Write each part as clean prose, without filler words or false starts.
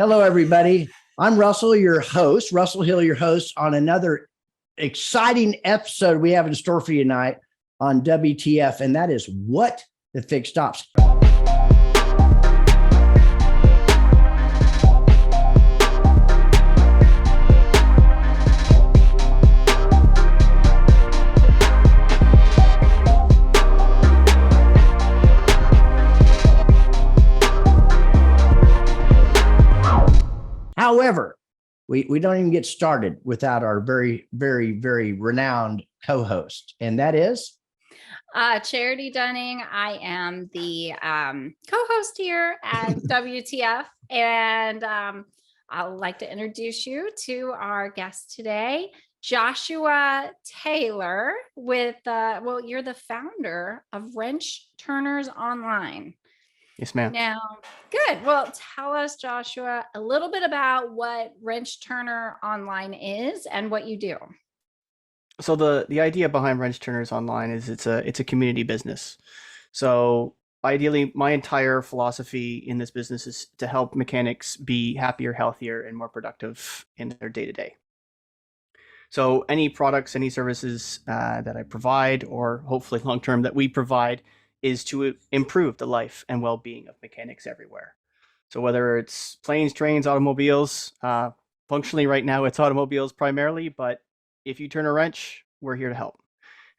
Hello, everybody. I'm Russell, your host, Russell Hill, your host on another exciting episode we have in store for you tonight on WTF, and that is what the fixed ops. However, we don't even get started without our very, very, very renowned co-host, and that is Charity Dunning. I am the co-host here at WTF, and I'd like to introduce you to our guest today, Joshua Taylor. You're the founder of WrenchTurners.Online. Yes, ma'am. Now, good. Well, tell us, Joshua, a little bit about what WrenchTurner.Online is and what you do. So the idea behind WrenchTurners.Online is it's a community business. So ideally, my entire philosophy in this business is to help mechanics be happier, healthier, and more productive in their day-to-day. So any products, any services that I provide, or hopefully long-term that we provide, is to improve the life and well-being of mechanics everywhere. So whether it's planes, trains, automobiles, functionally right now it's automobiles primarily, but if you turn a wrench, we're here to help.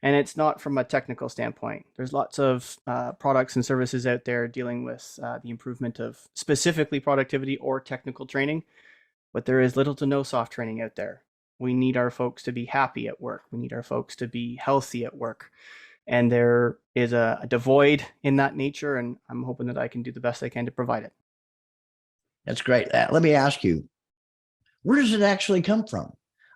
And it's not from a technical standpoint. There's lots of products and services out there dealing with the improvement of specifically productivity or technical training, but there is little to no soft training out there. We need our folks to be happy at work. We need our folks to be healthy at work. And there is a devoid in that nature, and I'm hoping that I can do the best I can to provide it. That's great. Let me ask you, where does it actually come from?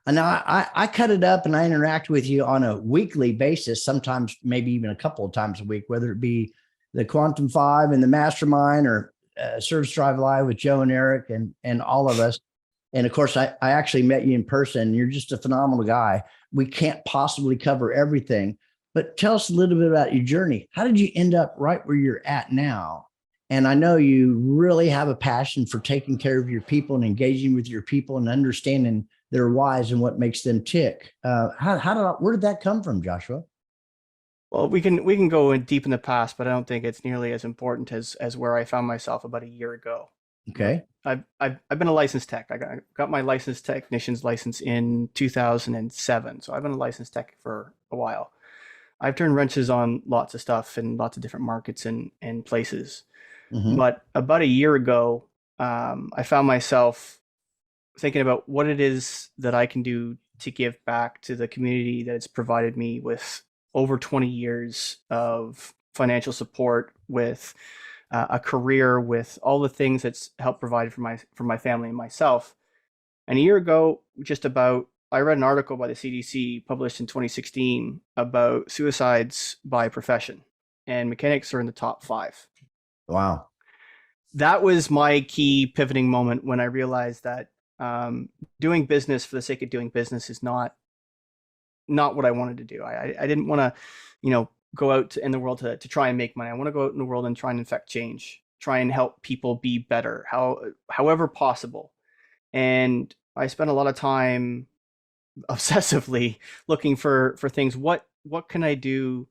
And I cut it up and I interact with you on a weekly basis, sometimes maybe even a couple of times a week, whether it be the Quantum 5 and the Mastermind or Service Drive Live with Joe and Eric and all of us. And of course, I actually met you in person. You're just a phenomenal guy. We can't possibly cover everything, but tell us a little bit about your journey. How did you end up right where you're at now? And I know you really have a passion for taking care of your people and engaging with your people and understanding their whys and what makes them tick. Where did that come from, Joshua? Well, we can go in deep in the past, but I don't think it's nearly as important as where I found myself about a year ago. Okay. I've been a licensed tech. I got my licensed technician's license in 2007. So I've been a licensed tech for a while. I've turned wrenches on lots of stuff in lots of different markets and places. Mm-hmm. But about a year ago, I found myself thinking about what it is that I can do to give back to the community that has provided me with over 20 years of financial support, with a career, with all the things that's helped provide for my family and myself. And a year ago, I read an article by the CDC published in 2016 about suicides by profession, and mechanics are in the top 5. Wow. That was my key pivoting moment when I realized that doing business for the sake of doing business is not what I wanted to do. I didn't want to, go out in the world to try and make money. I want to go out in the world and try and affect change, try and help people be better, however possible. And I spent a lot of time obsessively looking for things. What can I do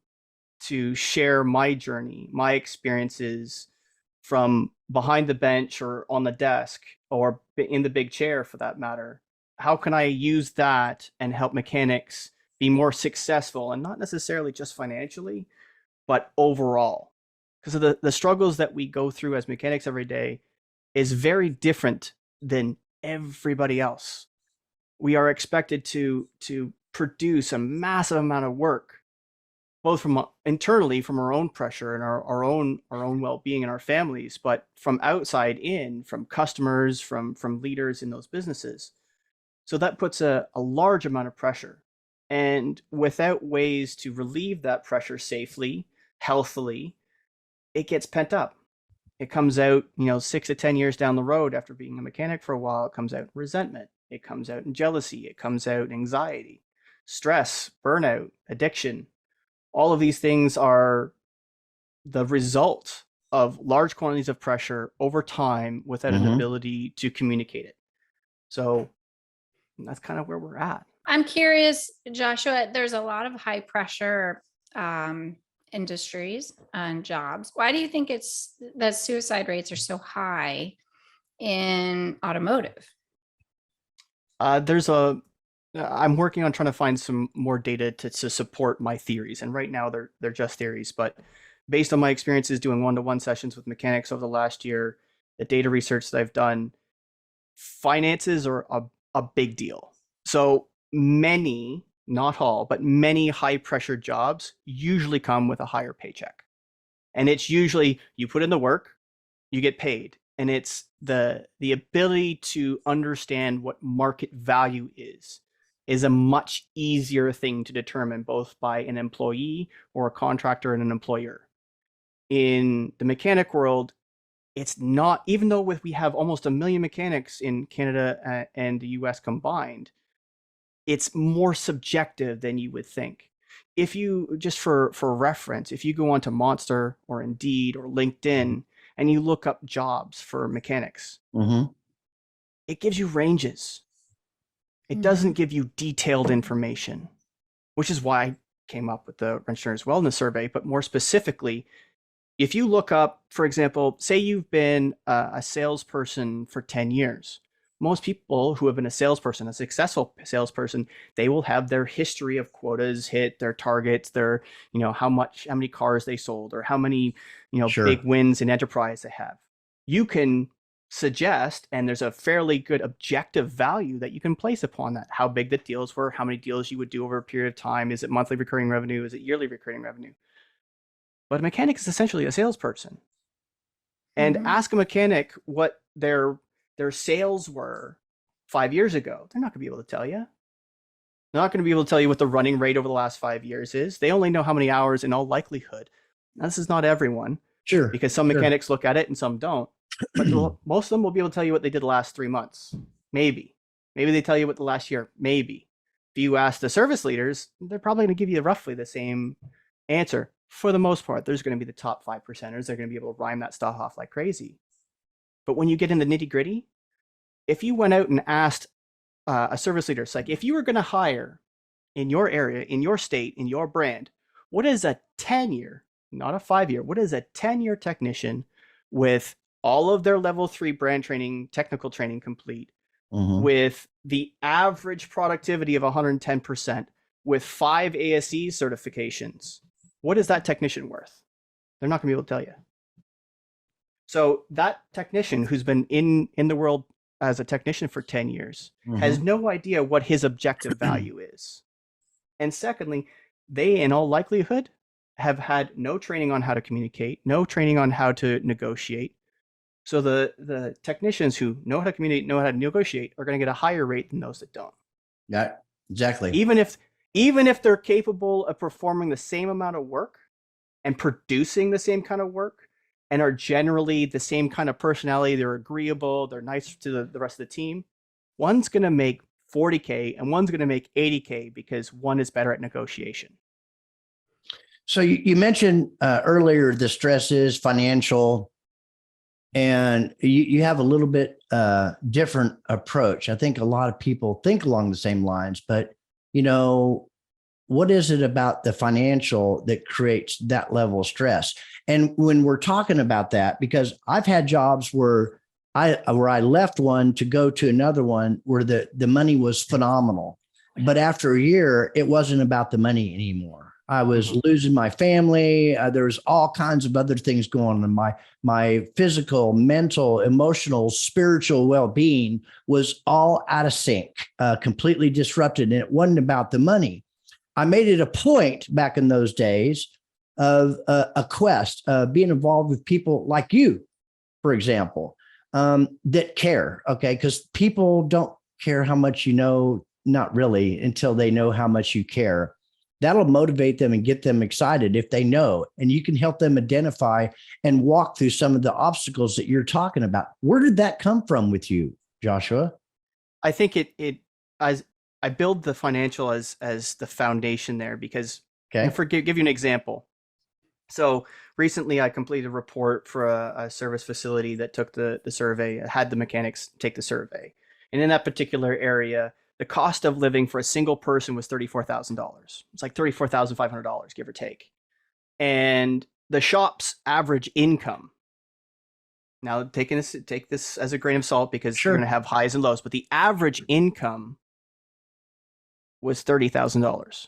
to share my journey, my experiences from behind the bench or on the desk or in the big chair for that matter? How can I use that and help mechanics be more successful, and not necessarily just financially, but overall? Because of the struggles that we go through as mechanics every day is very different than everybody else. We are expected to produce a massive amount of work, both from internally from our own pressure and our own well-being and our families, but from outside in, from customers, from leaders in those businesses. So that puts a large amount of pressure. And without ways to relieve that pressure safely, healthily, it gets pent up. It comes out, 6 to 10 years down the road after being a mechanic for a while. It comes out in resentment. It comes out in jealousy. It comes out in anxiety, stress, burnout, addiction. All of these things are the result of large quantities of pressure over time without an Mhm. ability to communicate it. So that's kind of where we're at. I'm curious, Joshua, there's a lot of high pressure industries and jobs. Why do you think it's that suicide rates are so high in automotive? I'm working on trying to find some more data to support my theories. And right now they're just theories, but based on my experiences doing one-to-one sessions with mechanics over the last year, the data research that I've done, finances are a big deal. So many, not all, but many high pressure jobs usually come with a higher paycheck. And it's usually you put in the work, you get paid. And it's the ability to understand what market value is a much easier thing to determine both by an employee or a contractor and an employer. In the mechanic world, it's not, even though we have almost 1 million mechanics in Canada and the US combined, it's more subjective than you would think. If you, just for reference, if you go onto Monster or Indeed or LinkedIn and you look up jobs for mechanics, Mhm. it gives you ranges. It doesn't give you detailed information, which is why I came up with the Wrench Turners Wellness Survey. But more specifically, if you look up, for example, say you've been a salesperson for 10 years. Most people who have been a salesperson, a successful salesperson, they will have their history of quotas hit, their targets, their, how many cars they sold, or how many, Sure. big wins in enterprise they have. You can suggest, and there's a fairly good objective value that you can place upon that. How big the deals were, how many deals you would do over a period of time. Is it monthly recurring revenue? Is it yearly recurring revenue? But a mechanic is essentially a salesperson. And ask a mechanic what their sales were 5 years ago. They're not going to be able to tell you. They're not going to be able to tell you what the running rate over the last 5 years is. They only know how many hours in all likelihood. Now, this is not everyone. Sure. Because some mechanics look at it and some don't. But most of them will be able to tell you what they did the last 3 months. Maybe. Maybe they tell you what the last year. Maybe. If you ask the service leaders, they're probably going to give you roughly the same answer. For the most part, there's going to be the top 5%ers. They're going to be able to rhyme that stuff off like crazy. But when you get in the nitty gritty, if you went out and asked a service leader, it's like, if you were going to hire in your area, in your state, in your brand, what is a 10-year, not a 5-year, what is a 10-year technician with all of their level 3 brand training, technical training complete, with the average productivity of 110%, with 5 ASE certifications? What is that technician worth? They're not going to be able to tell you. So that technician who's been in the world as a technician for 10 years has no idea what his objective value is. And secondly, they in all likelihood have had no training on how to communicate, no training on how to negotiate. So the technicians who know how to communicate, know how to negotiate, are going to get a higher rate than those that don't. Yeah, exactly. Even if they're capable of performing the same amount of work and producing the same kind of work and are generally the same kind of personality, they're agreeable, they're nice to the rest of the team, one's going to make 40K and one's going to make 80K because one is better at negotiation. So you mentioned earlier the stresses, financial, and you have a little bit different approach. I think a lot of people think along the same lines, but what is it about the financial that creates that level of stress? And when we're talking about that, because I've had jobs where I left one to go to another one where the money was phenomenal, but after a year, it wasn't about the money anymore. I was losing my family. There was all kinds of other things going on. My physical, mental, emotional, spiritual well-being was all out of sync, completely disrupted. And it wasn't about the money. I made it a point back in those days of a quest, being involved with people like you, for example, that care. Okay. Because people don't care how much you know, not really, until they know how much you care. That'll motivate them and get them excited if they know, and you can help them identify and walk through some of the obstacles that you're talking about. Where did that come from with you, Joshua? I think as I build the financial as the foundation there, because give you an example. So recently I completed a report for a service facility that took the survey, had the mechanics take the survey. And in that particular area, the cost of living for a single person was $34,000. It's like $34,500, give or take. And the shop's average income, now take this as a grain of salt because Sure. you're going to have highs and lows, but the average income was $30,000.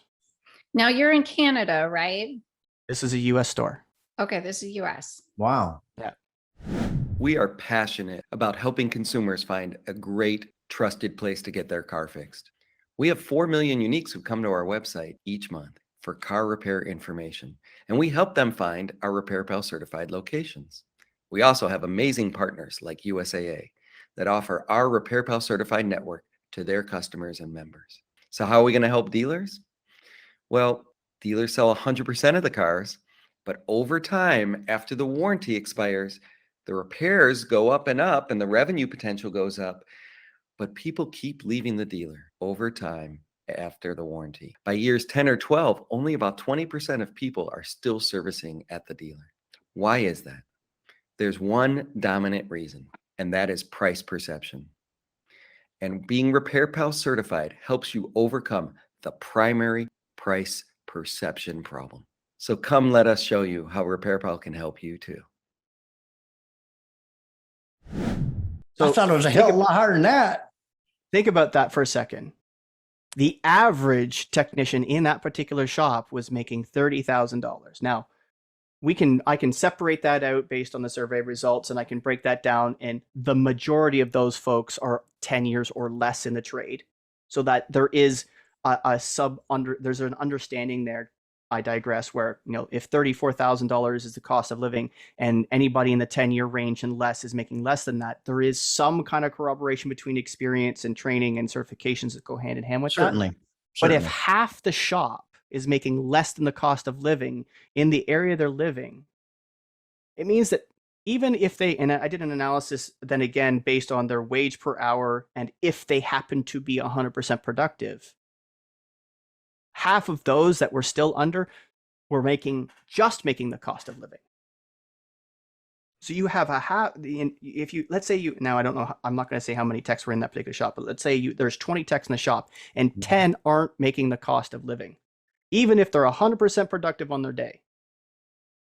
Now you're in Canada, right? This is a US store. Okay, this is US. Wow. Yeah. We are passionate about helping consumers find a great, trusted place to get their car fixed. We have 4 million uniques who come to our website each month for car repair information, and we help them find our REPAIRPAL certified locations. We also have amazing partners like USAA that offer our REPAIRPAL certified network to their customers and members. So how are we going to help dealers? Well, dealers sell 100% of the cars, but over time, after the warranty expires, the repairs go up and the revenue potential goes up, but people keep leaving the dealer over time after the warranty. By years 10 or 12, only about 20% of people are still servicing at the dealer. Why is that? There's one dominant reason, and that is price perception. And being REPAIRPAL certified helps you overcome the primary price perception problem. So come let us show you how REPAIRPAL can help you too. I thought it was a hell of a lot harder than that. Think about that for a second. The average technician in that particular shop was making $30,000. Now, I can separate that out based on the survey results, and I can break that down. And the majority of those folks are 10 years or less in the trade, so that there is there's an understanding there. I digress. Where if $34,000 is the cost of living, and anybody in the 10-year range and less is making less than that, there is some kind of corroboration between experience and training and certifications that go hand in hand with Certainly. that. But if half the shop is making less than the cost of living in the area they're living, it means that even if and I did an analysis then again based on their wage per hour, and if they happen to be 100% productive, half of those that were still under were making the cost of living. So you have let's say now I don't know, I'm not going to say how many techs were in that particular shop, but let's say there's 20 techs in the shop and 10 aren't making the cost of living. Even if they're 100% productive on their day,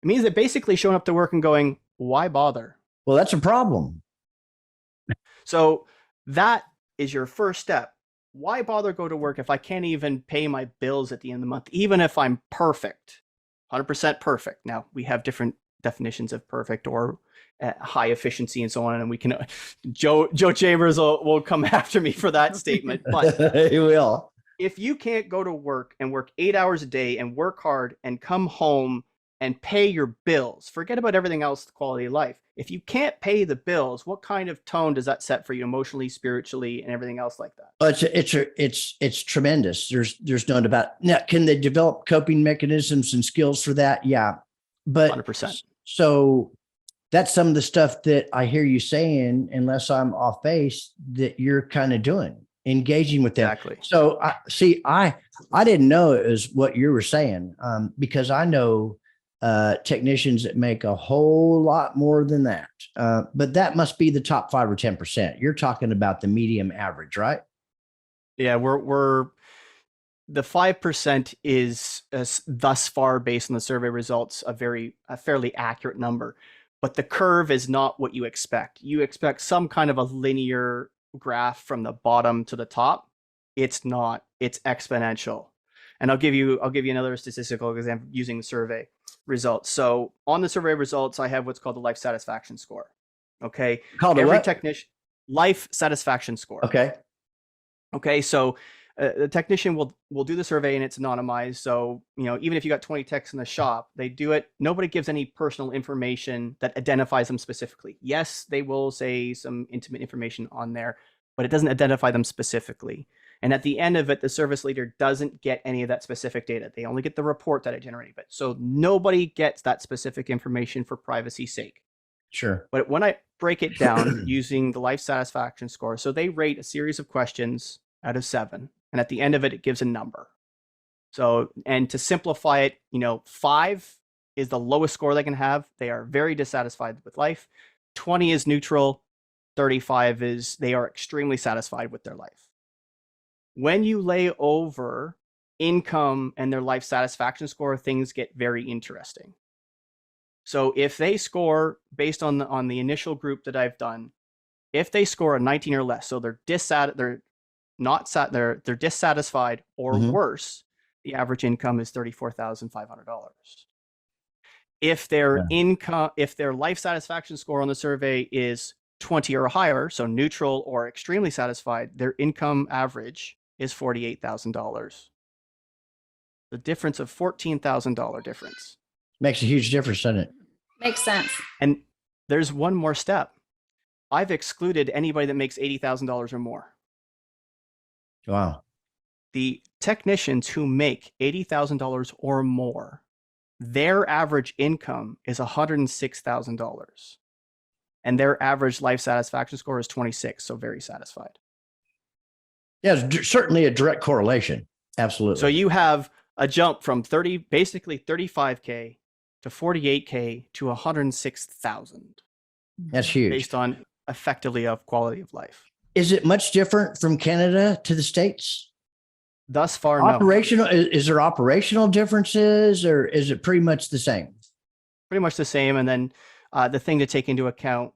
it means they're basically showing up to work and going, why bother? Well, that's a problem. So that is your first step. Why bother go to work if I can't even pay my bills at the end of the month, even if I'm perfect, 100% perfect? Now, we have different definitions of perfect or high efficiency and so on, and we can Joe Chambers will come after me for that statement, but He will. If you can't go to work and work 8 hours a day and work hard and come home and pay your bills, forget about everything else, the quality of life. If you can't pay the bills, what kind of tone does that set for you emotionally, spiritually, and everything else like that? It's tremendous. There's no doubt about it. Now, can they develop coping mechanisms and skills for that? Yeah, but 100%. So that's some of the stuff that I hear you saying, unless I'm off base, that you're kind of doing. Engaging with them. Exactly. So I didn't know it was what you were saying, because I know technicians that make a whole lot more than that. But that must be the top 5 or 10%. You're talking about the medium average, right? Yeah, we're the 5% is thus far based on the survey results a fairly accurate number, but the curve is not what you expect. You expect some kind of a linear graph from the bottom to the top. It's not. It's exponential. And I'll give you another statistical example using the survey results. So on the survey results, I have what's called the life satisfaction score. Okay. Called every what? technician life satisfaction score. Okay. So the technician will do the survey and it's anonymized. So, even if you got 20 techs in the shop, they do it. Nobody gives any personal information that identifies them specifically. Yes, they will say some intimate information on there, but it doesn't identify them specifically. And at the end of it, the service leader doesn't get any of that specific data. They only get the report that I generated. So nobody gets that specific information for privacy's sake. Sure. But when I break it down using the life satisfaction score, so they rate a series of questions out of 7. And at the end of it, it gives a number. So, and to simplify it, 5 is the lowest score they can have. They are very dissatisfied with life. 20 is neutral. 35 is they are extremely satisfied with their life. When you lay over income and their life satisfaction score, things get very interesting. So if they score based on the initial group that I've done, if they score a 19 or less, so they're dissatisfied or worse, the average income is $34,500. If their life satisfaction score on the survey is 20 or higher, so neutral or extremely satisfied, their income average is $48,000. The difference of $14,000 difference. Makes a huge difference, doesn't it? Makes sense. And there's one more step. I've excluded anybody that makes $80,000 or more. Wow. The technicians who make $80,000 or more, their average income is $106,000. And their average life satisfaction score is 26, so very satisfied. Yeah, it's certainly a direct correlation. Absolutely. So you have a jump from basically 35K to 48K to 106,000. That's huge. Based on effectively of quality of life. Is it much different from Canada to the States? Thus far, operational, no. Is there operational differences, or is it pretty much the same? Pretty much the same. And then the thing to take into account,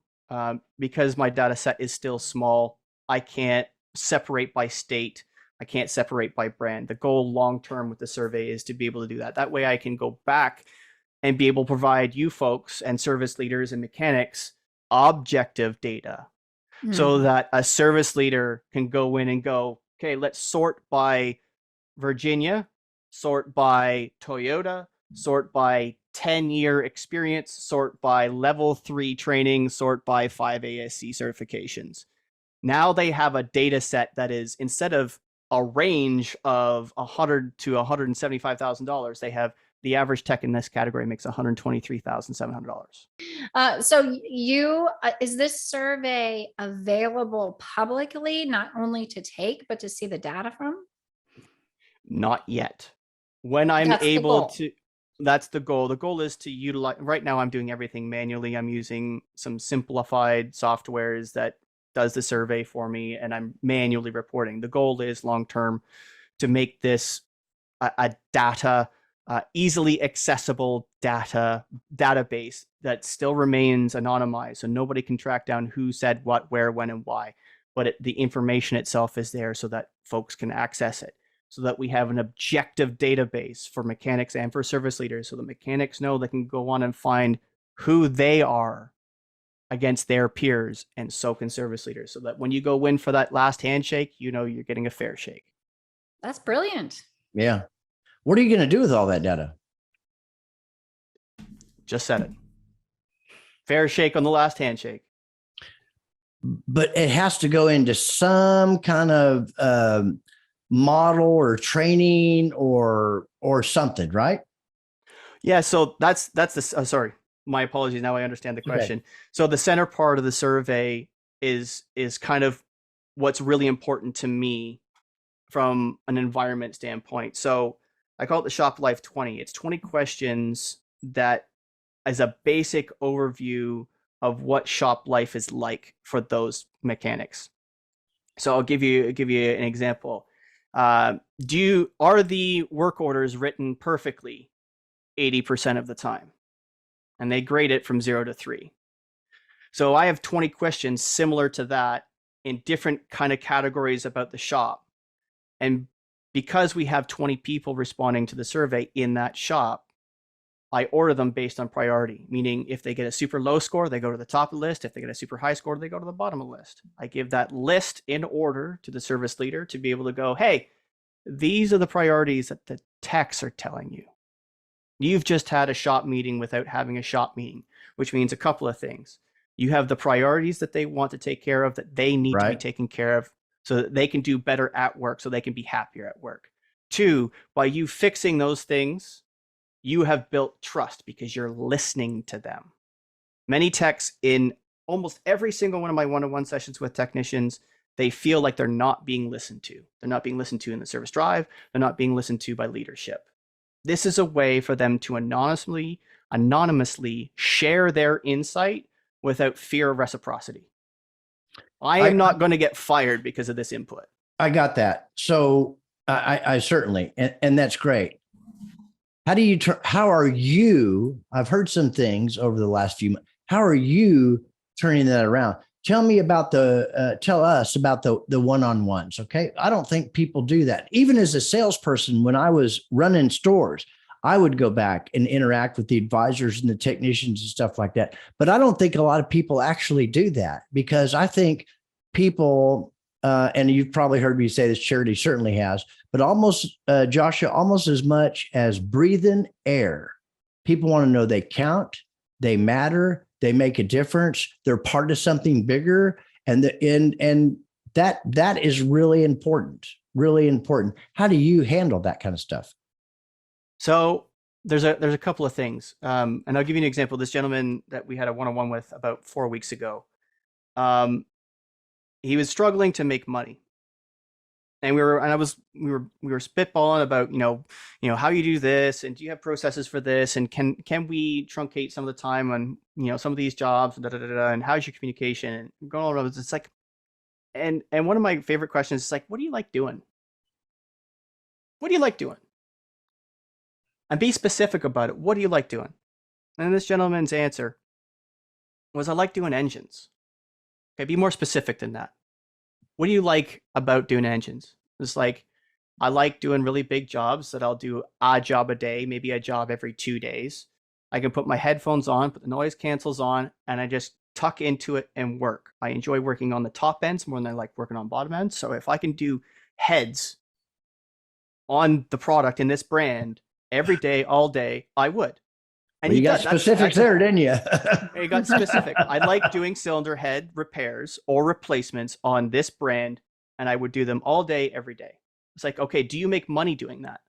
because my data set is still small, I can't separate by state. I can't separate by brand. The goal long-term with the survey is to be able to do that. That way I can go back and be able to provide you folks and service leaders and mechanics objective data so that a service leader can go in and go, okay, let's sort by Virginia, sort by Toyota, sort by 10-year experience, sort by level 3 training, sort by 5 ASC certifications. Now they have a data set that is, instead of a range of $100,000 to $175,000, they have the average tech in this category makes $123,700. So is this survey available publicly, not only to take, but to see the data from? Not yet. When I'm able to, that's the goal. The goal is to utilize, right now I'm doing everything manually. I'm using some simplified softwares that does the survey for me, and I'm manually reporting. The goal is long-term to make this a data, easily accessible database that still remains anonymized, so nobody can track down who said what, where, when, and why. But the information itself is there so that folks can access it, so that we have an objective database for mechanics and for service leaders, so the mechanics know they can go on and find who they are against their peers, and so can service leaders, so that when you go in for that last handshake, you know you're getting a fair shake. That's brilliant. Yeah. What are you going to do with all that data? Just said it. Fair shake on the last handshake. But it has to go into some kind of model or training or something, right? Yeah. So that's the, sorry, my apologies. Now I understand the question. Okay. So the center part of the survey is kind of what's really important to me from an environment standpoint. So I call it the Shop Life 20. It's 20 questions that as a basic overview of what shop life is like for those mechanics. So I'll give you an example. Are the work orders written perfectly 80% of the time? And they grade it from 0 to 3. So I have 20 questions similar to that in different kind of categories about the shop. And because we have 20 people responding to the survey in that shop, I order them based on priority, meaning if they get a super low score, they go to the top of the list. If they get a super high score, they go to the bottom of the list. I give that list in order to the service leader to be able to go, hey, these are the priorities that the techs are telling you. You've just had a shop meeting without having a shop meeting, which means a couple of things. You have the priorities that they want to take care of, that they need to be taken care of, so that they can do better at work, so they can be happier at work. 2, by you fixing those things, you have built trust because you're listening to them. Many techs, in almost every single one of my one-on-one sessions with technicians, they feel like they're not being listened to. They're not being listened to in the service drive. They're not being listened to by leadership. This is a way for them to anonymously share their insight without fear of reciprocity. I am not going to get fired because of this input. I got that. So I certainly, and that's great. How are you, I've heard some things over the last few months. How are you turning that around? Tell us about the one-on-ones. Okay. I don't think people do that. Even as a salesperson, when I was running stores, I would go back and interact with the advisors and the technicians and stuff like that. But I don't think a lot of people actually do that, because I think people, and you've probably heard me say this, Charity certainly has, but almost, Joshua, almost as much as breathing air. People want to know they count, they matter, they make a difference, they're part of something bigger, and that is really important, really important. How do you handle that kind of stuff? So there's a couple of things, and I'll give you an example. This gentleman that we had a one-on-one with about 4 weeks ago, he was struggling to make money. And we were spitballing about, how you do this, and do you have processes for this, and can we truncate some of the time on, some of these jobs, and how's your communication, and going all around. It's like, and one of my favorite questions is like, what do you like doing? What do you like doing? And be specific about it. What do you like doing? And this gentleman's answer was, I like doing engines. Okay, be more specific than that. What do you like about doing engines? It's like, I like doing really big jobs that I'll do a job a day, maybe a job every 2 days. I can put my headphones on, put the noise cancels on, and I just tuck into it and work. I enjoy working on the top ends more than I like working on bottom ends. So if I can do heads on the product in this brand every day, all day, I would. And you got specifics there, didn't you? You got specific. I like doing cylinder head repairs or replacements on this brand, and I would do them all day, every day. It's like, okay, do you make money doing that?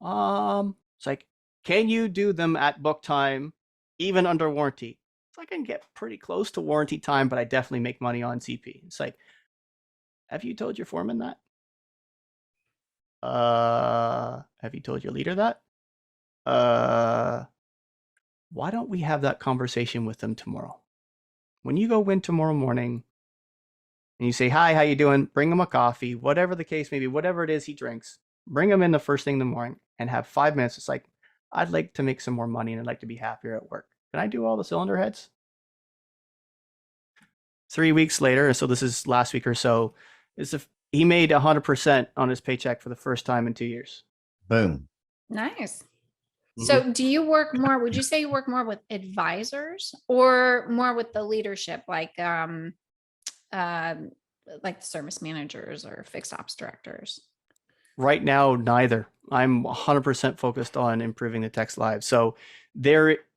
It's like, can you do them at book time, even under warranty? So I can get pretty close to warranty time, but I definitely make money on CP. It's like, have you told your foreman that? Have you told your leader that? Why don't we have that conversation with them tomorrow? When you go in tomorrow morning and you say, hi, how you doing? Bring him a coffee, whatever the case may be, whatever it is he drinks, bring him in the first thing in the morning and have 5 minutes. It's like, I'd like to make some more money and I'd like to be happier at work. Can I do all the cylinder heads? 3 weeks later, so this is last week or so, he made 100% on his paycheck for the first time in 2 years. Boom. Nice. So do you work more, would you say you work more with advisors or more with the leadership, like the service managers or fixed ops directors? Right now, neither. I'm 100% focused on improving the tech's lives. So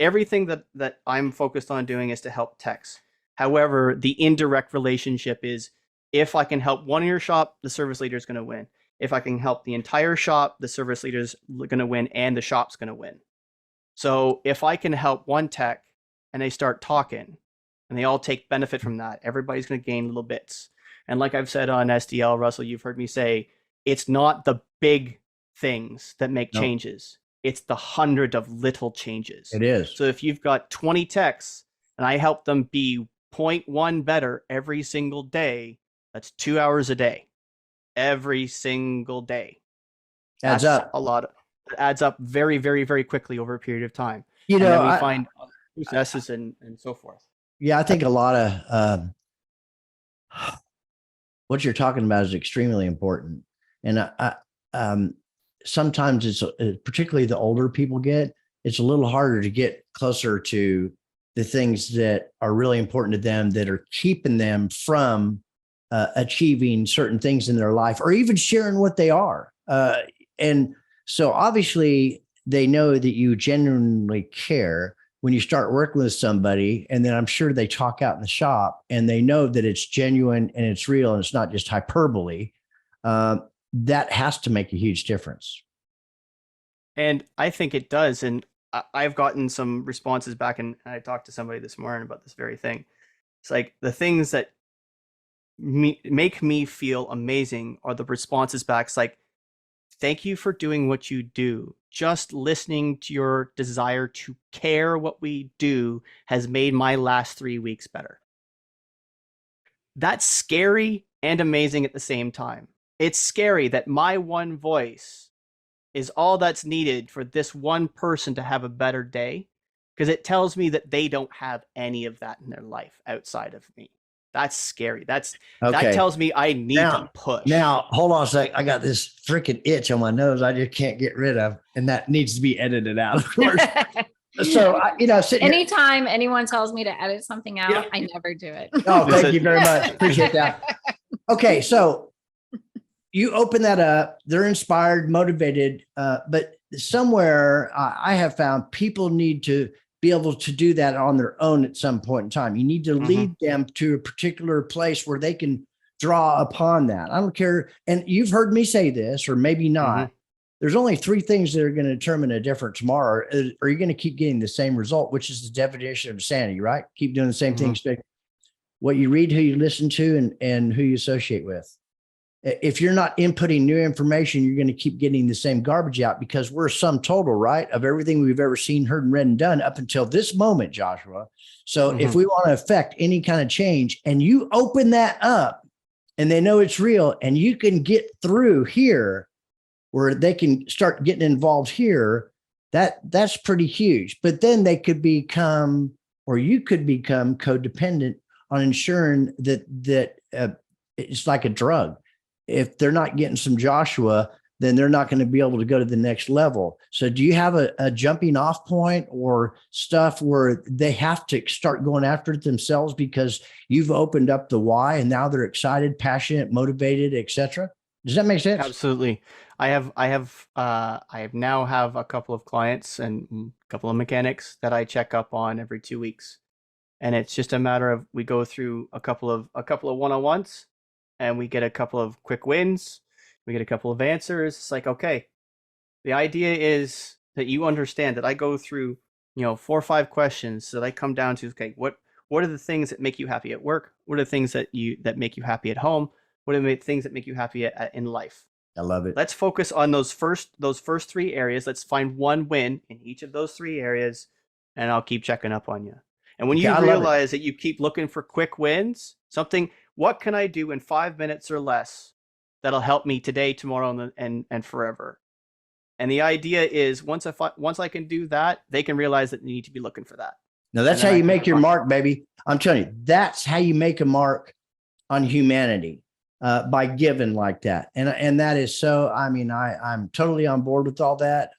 everything that I'm focused on doing is to help techs. However, the indirect relationship is, if I can help one in your shop, the service leader is going to win. If I can help the entire shop, the service leader is going to win and the shop's going to win. So if I can help one tech and they start talking and they all take benefit from that, everybody's going to gain little bits. And like I've said on SDL, Russell, you've heard me say, it's not the big things that make changes. It's the 100 of little changes. It is. So if you've got 20 techs and I help them be 0.1 better every single day, that's 2 hours a day. Every single day. Adds up a lot. It adds up very, very, very quickly over a period of time. We find processes and so forth. Yeah, I think a lot of what you're talking about is extremely important. And sometimes it's particularly the older people get, it's a little harder to get closer to the things that are really important to them, that are keeping them from achieving certain things in their life, or even sharing what they are. And so obviously they know that you genuinely care when you start working with somebody, and then I'm sure they talk out in the shop and they know that it's genuine and it's real and it's not just hyperbole. That has to make a huge difference. And I think it does. And I've gotten some responses back, and I talked to somebody this morning about this very thing. It's like, the things that make me feel amazing are the responses back. It's like, thank you for doing what you do. just listening to your desire to care what we do has made my last 3 weeks better. That's scary and amazing at the same time. It's scary that my one voice is all that's needed for this one person to have a better day, because it tells me that they don't have any of that in their life outside of me. That's scary. That tells me I need to push. Now, hold on a sec. I got this freaking itch on my nose I just can't get rid of, and that needs to be edited out, of course. So, anytime anyone tells me to edit something out, I never do it. Oh, thank you very much. Appreciate that. Okay, so you open that up. They're inspired, motivated, but somewhere I have found people need to be able to do that on their own at some point in time. You need to lead them to a particular place where they can draw upon that. I don't care. And you've heard me say this, or maybe not. There's only 3 things that are going to determine a difference tomorrow. Are you going to keep getting the same result, which is the definition of insanity, right? Keep doing the same things. What you read, who you listen to, and who you associate with. If you're not inputting new information, you're going to keep getting the same garbage out, because we're a sum total, right, of everything we've ever seen, heard, and read and done up until this moment, Joshua. So if we want to affect any kind of change, and you open that up and they know it's real, and you can get through here where they can start getting involved here, that's pretty huge. But then they could become, or you could become, codependent on ensuring that it's like a drug. If they're not getting some Joshua, then they're not going to be able to go to the next level. So do you have a jumping off point or stuff where they have to start going after it themselves because you've opened up the why, and now they're excited, passionate, motivated, etc.? Does that make sense? Absolutely. I now have a couple of clients and a couple of mechanics that I check up on every 2 weeks. And it's just a matter of, we go through a couple of one-on-ones, and we get a couple of quick wins. We get a couple of answers. It's like, okay, the idea is that you understand that I go through, 4 or 5 questions that I come down to, okay, what are the things that make you happy at work? What are the things that make you happy at home? What are the things that make you happy in life? I love it. Let's focus on those first 3 areas. Let's find one win in each of those 3 areas, and I'll keep checking up on you. And when you realize that you keep looking for quick wins, what can I do in 5 minutes or less that'll help me today, tomorrow, and forever? And the idea is, once I can do that, they can realize that they need to be looking for that. Now that's how you make your mark, baby. I'm telling you, that's how you make a mark on humanity, by giving like that. And that is so, I'm totally on board with all that.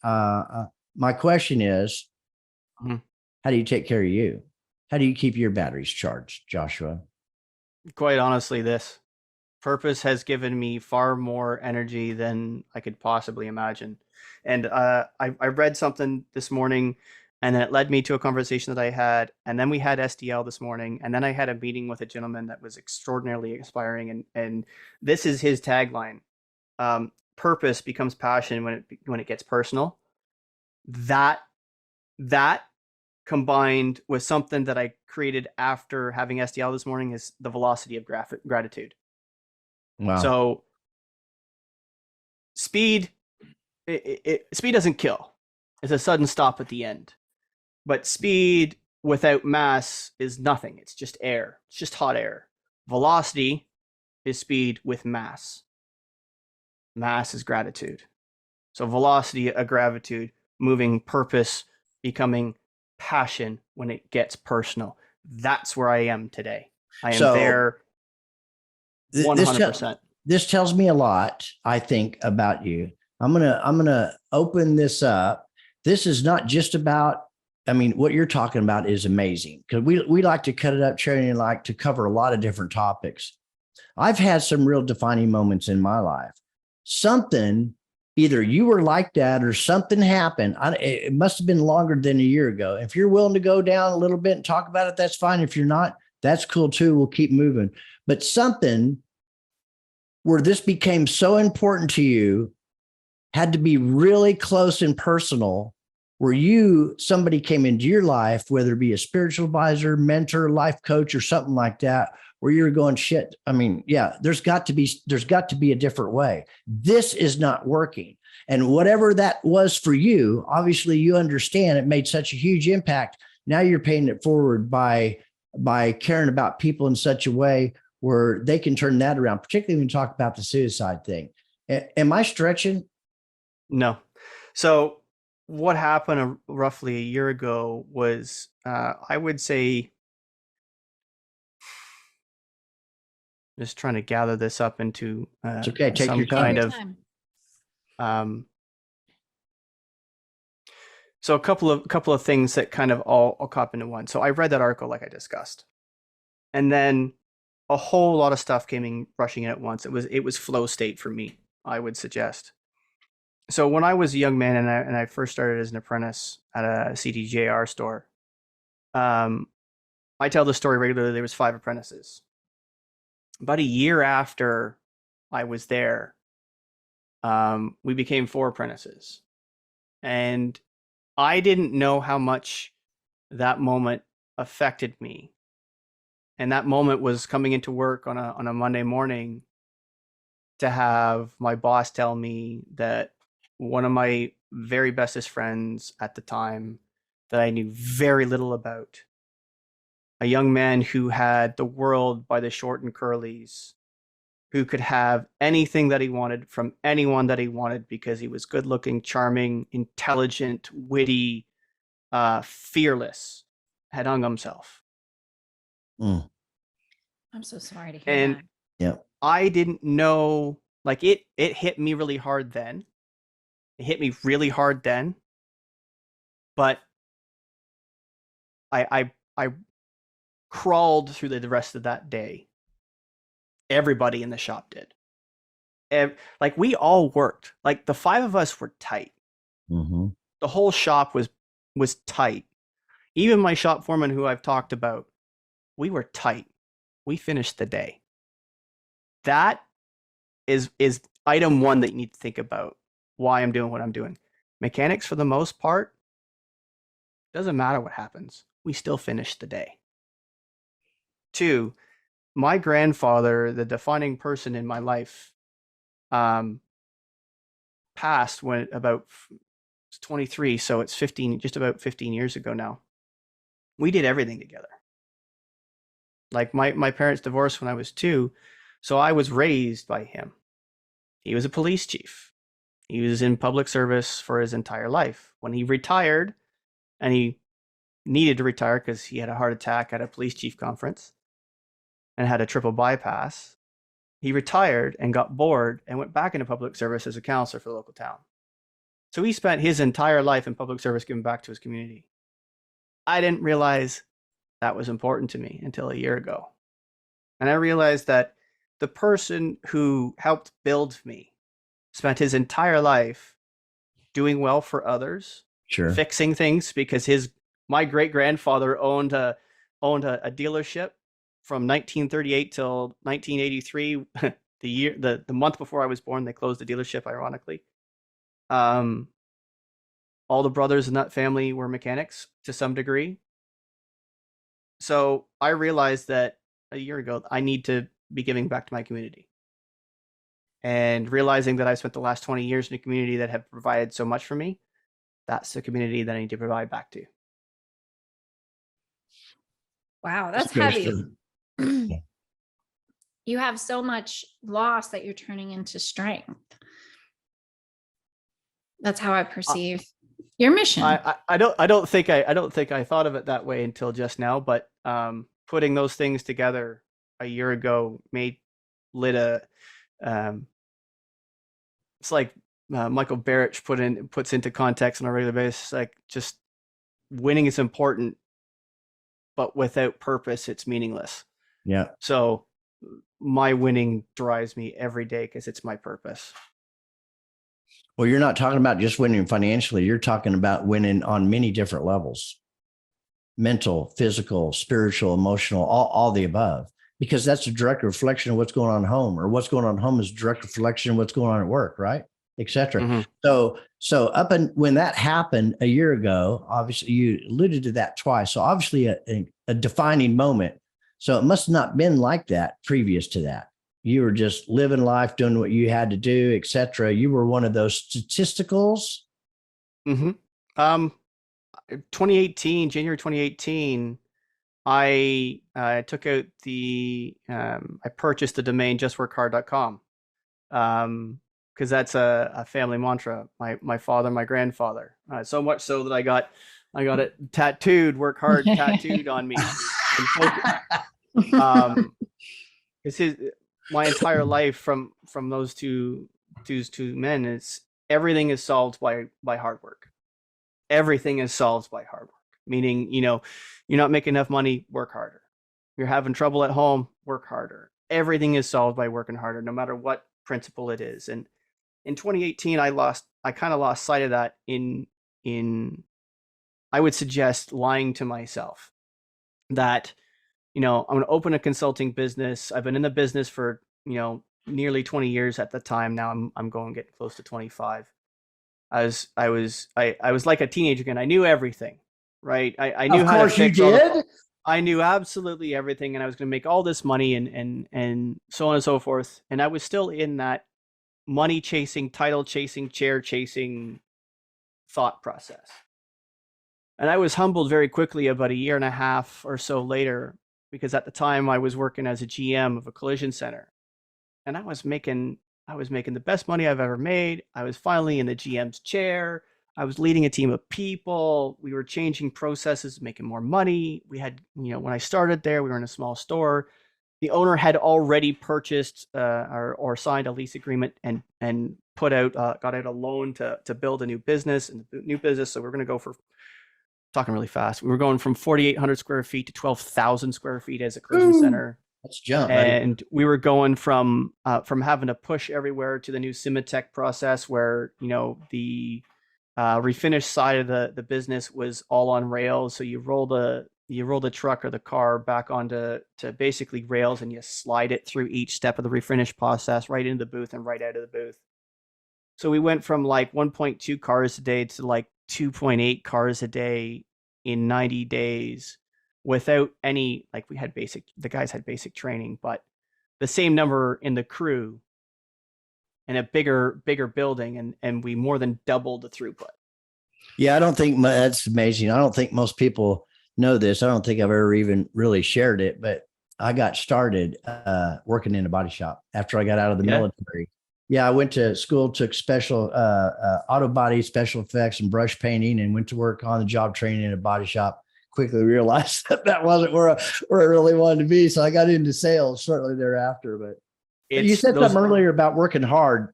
My question is, how do you take care of you? How do you keep your batteries charged, Joshua? Quite honestly, this purpose has given me far more energy than I could possibly imagine. And I read something this morning, and then it led me to a conversation that I had. And then we had SDL this morning. And then I had a meeting with a gentleman that was extraordinarily inspiring. And this is his tagline. Purpose becomes passion when it gets personal. That combined with something that I created after having SDL this morning is the velocity of gratitude. Wow. So speed doesn't kill. It's a sudden stop at the end. But speed without mass is nothing. It's just air. It's just hot air. Velocity is speed with mass. Mass is gratitude. So velocity, a gratitude, moving, purpose, becoming passion when it gets personal. That's where I am today. I am there 100%. This tells me a lot, I think, about you. I'm gonna open this up. This is not just about, what you're talking about is amazing, because we like to cut it up, Charity, and like to cover a lot of different topics. I've had some real defining moments in my life. Something, either you were like that or something happened. It must have been longer than a year ago. If you're willing to go down a little bit and talk about it, that's fine. If you're not, that's cool too. We'll keep moving. But something where this became so important to you had to be really close and personal, where somebody came into your life, whether it be a spiritual advisor, mentor, life coach, or something like that, where you're going, shit. There's got to be a different way. This is not working. And whatever that was for you, obviously you understand it made such a huge impact. Now you're paying it forward by caring about people in such a way where they can turn that around, particularly when you talk about the suicide thing. Am I stretching? No. So what happened roughly a year ago was, I would say, just trying to gather this up into It's okay. Take some your time. kind of so a couple of things that kind of all caught into one. So I read that article like I discussed, and then a whole lot of stuff came rushing in at once. It was flow state for me, I would suggest. So when I was a young man and I first started as an apprentice at a CDJR store, I tell the story regularly. There was 5 apprentices. About a year after I was there, we became 4 apprentices, and I didn't know how much that moment affected me. And that moment was coming into work on a Monday morning to have my boss tell me that one of my very bestest friends at the time that I knew very little about, a young man who had the world by the short and curlies, who could have anything that he wanted from anyone that he wanted because he was good looking, charming, intelligent, witty, fearless, had hung himself. Mm. I'm so sorry to hear And that. Yeah. I didn't know, like it hit me really hard then. It hit me really hard then. But I crawled through the rest of that day. Everybody in the shop did. Like we all worked. Like the 5 of us were tight. Mm-hmm. The whole shop was tight. Even my shop foreman, who I've talked about, we were tight. We finished the day. That is item 1 that you need to think about. Why I'm doing what I'm doing. Mechanics, for the most part, doesn't matter what happens. We still finish the day. 2, my grandfather, the defining person in my life, passed when about 23, so it's 15, just about 15 years ago now. We did everything together. Like my parents divorced when I was 2, so I was raised by him. He was a police chief. He was in public service for his entire life. When he retired, and he needed to retire because he had a heart attack at a police chief conference and had a triple bypass, he retired and got bored and went back into public service as a counselor for the local town. So he spent his entire life in public service giving back to his community. I didn't realize that was important to me until a year ago. And I realized that the person who helped build me spent his entire life doing well for others, Sure. fixing things, because my great grandfather owned a dealership from 1938 till 1983. the month before I was born, they closed the dealership, ironically. All the brothers in that family were mechanics to some degree. So I realized that a year ago I need to be giving back to my community. And realizing that I spent the last 20 years in a community that have provided so much for me, that's the community that I need to provide back to. Wow, that's That's heavy. good. You have so much loss that you're turning into strength. That's how I perceive your mission. I don't think I thought of it that way until just now, but putting those things together a year ago lit a it's like Michael Barrich puts into context on a regular basis, like just winning is important, but without purpose, it's meaningless. Yeah. So my winning drives me every day because it's my purpose. Well, you're not talking about just winning financially. You're talking about winning on many different levels: mental, physical, spiritual, emotional, all the above, because that's a direct reflection of what's going on at home, or what's going on at home is a direct reflection of what's going on at work, right? Et cetera. Mm-hmm. So when that happened a year ago, obviously you alluded to that twice. So obviously a defining moment. So it must not been like that previous to that. you were just living life, doing what you had to do, etc. You were one of those statisticals. Mm-hmm. 2018, January 2018, I took out I purchased the domain justworkhard.com. Because that's a family mantra. My father, my grandfather, so much so that I got it tattooed, work hard tattooed on me. It's my entire life from those two men. It's everything is solved by hard work. Everything is solved by hard work. Meaning, you're not making enough money, work harder. You're having trouble at home, work harder. Everything is solved by working harder, no matter what principle it is. And in 2018, I kind of lost sight of that in I would suggest lying to myself that, I'm going to open a consulting business. I've been in the business for, nearly 20 years at the time. Now I'm going to get close to 25. I was like a teenager again. I knew everything, right? I knew how to fix all the, I knew absolutely everything, and I was going to make all this money and so on and so forth. And I was still in that money chasing, title chasing, chair chasing thought process. And I was humbled very quickly about a year and a half or so later, because at the time I was working as a GM of a collision center, and I was making the best money I've ever made. I was finally in the GM's chair. I was leading a team of people. We were changing processes, making more money. We had, when I started there, we were in a small store. The owner had already purchased or signed a lease agreement and got out a loan to build a new business. So we're going to go for, talking really fast, we were going from 4,800 square feet to 12,000 square feet as a collision center. Let's jump. And we were going from having to push everywhere to the new Simatech process, where the refinish side of the business was all on rails. So you roll the truck or the car back onto basically rails, and you slide it through each step of the refinish process right into the booth and right out of the booth. So we went from like 1.2 cars a day to like 2.8 cars a day in 90 days without any, like, the guys had basic training, but the same number in the crew and a bigger building, and we more than doubled the throughput. Yeah, I don't think that's amazing. I don't think most people know this. I don't think I've ever even really shared it, but I got started working in a body shop after I got out of the military. Yeah, I went to school, took special auto body, special effects, and brush painting, and went to work on the job training in a body shop. Quickly realized that wasn't where I really wanted to be. So I got into sales shortly thereafter. But you said something earlier about working hard.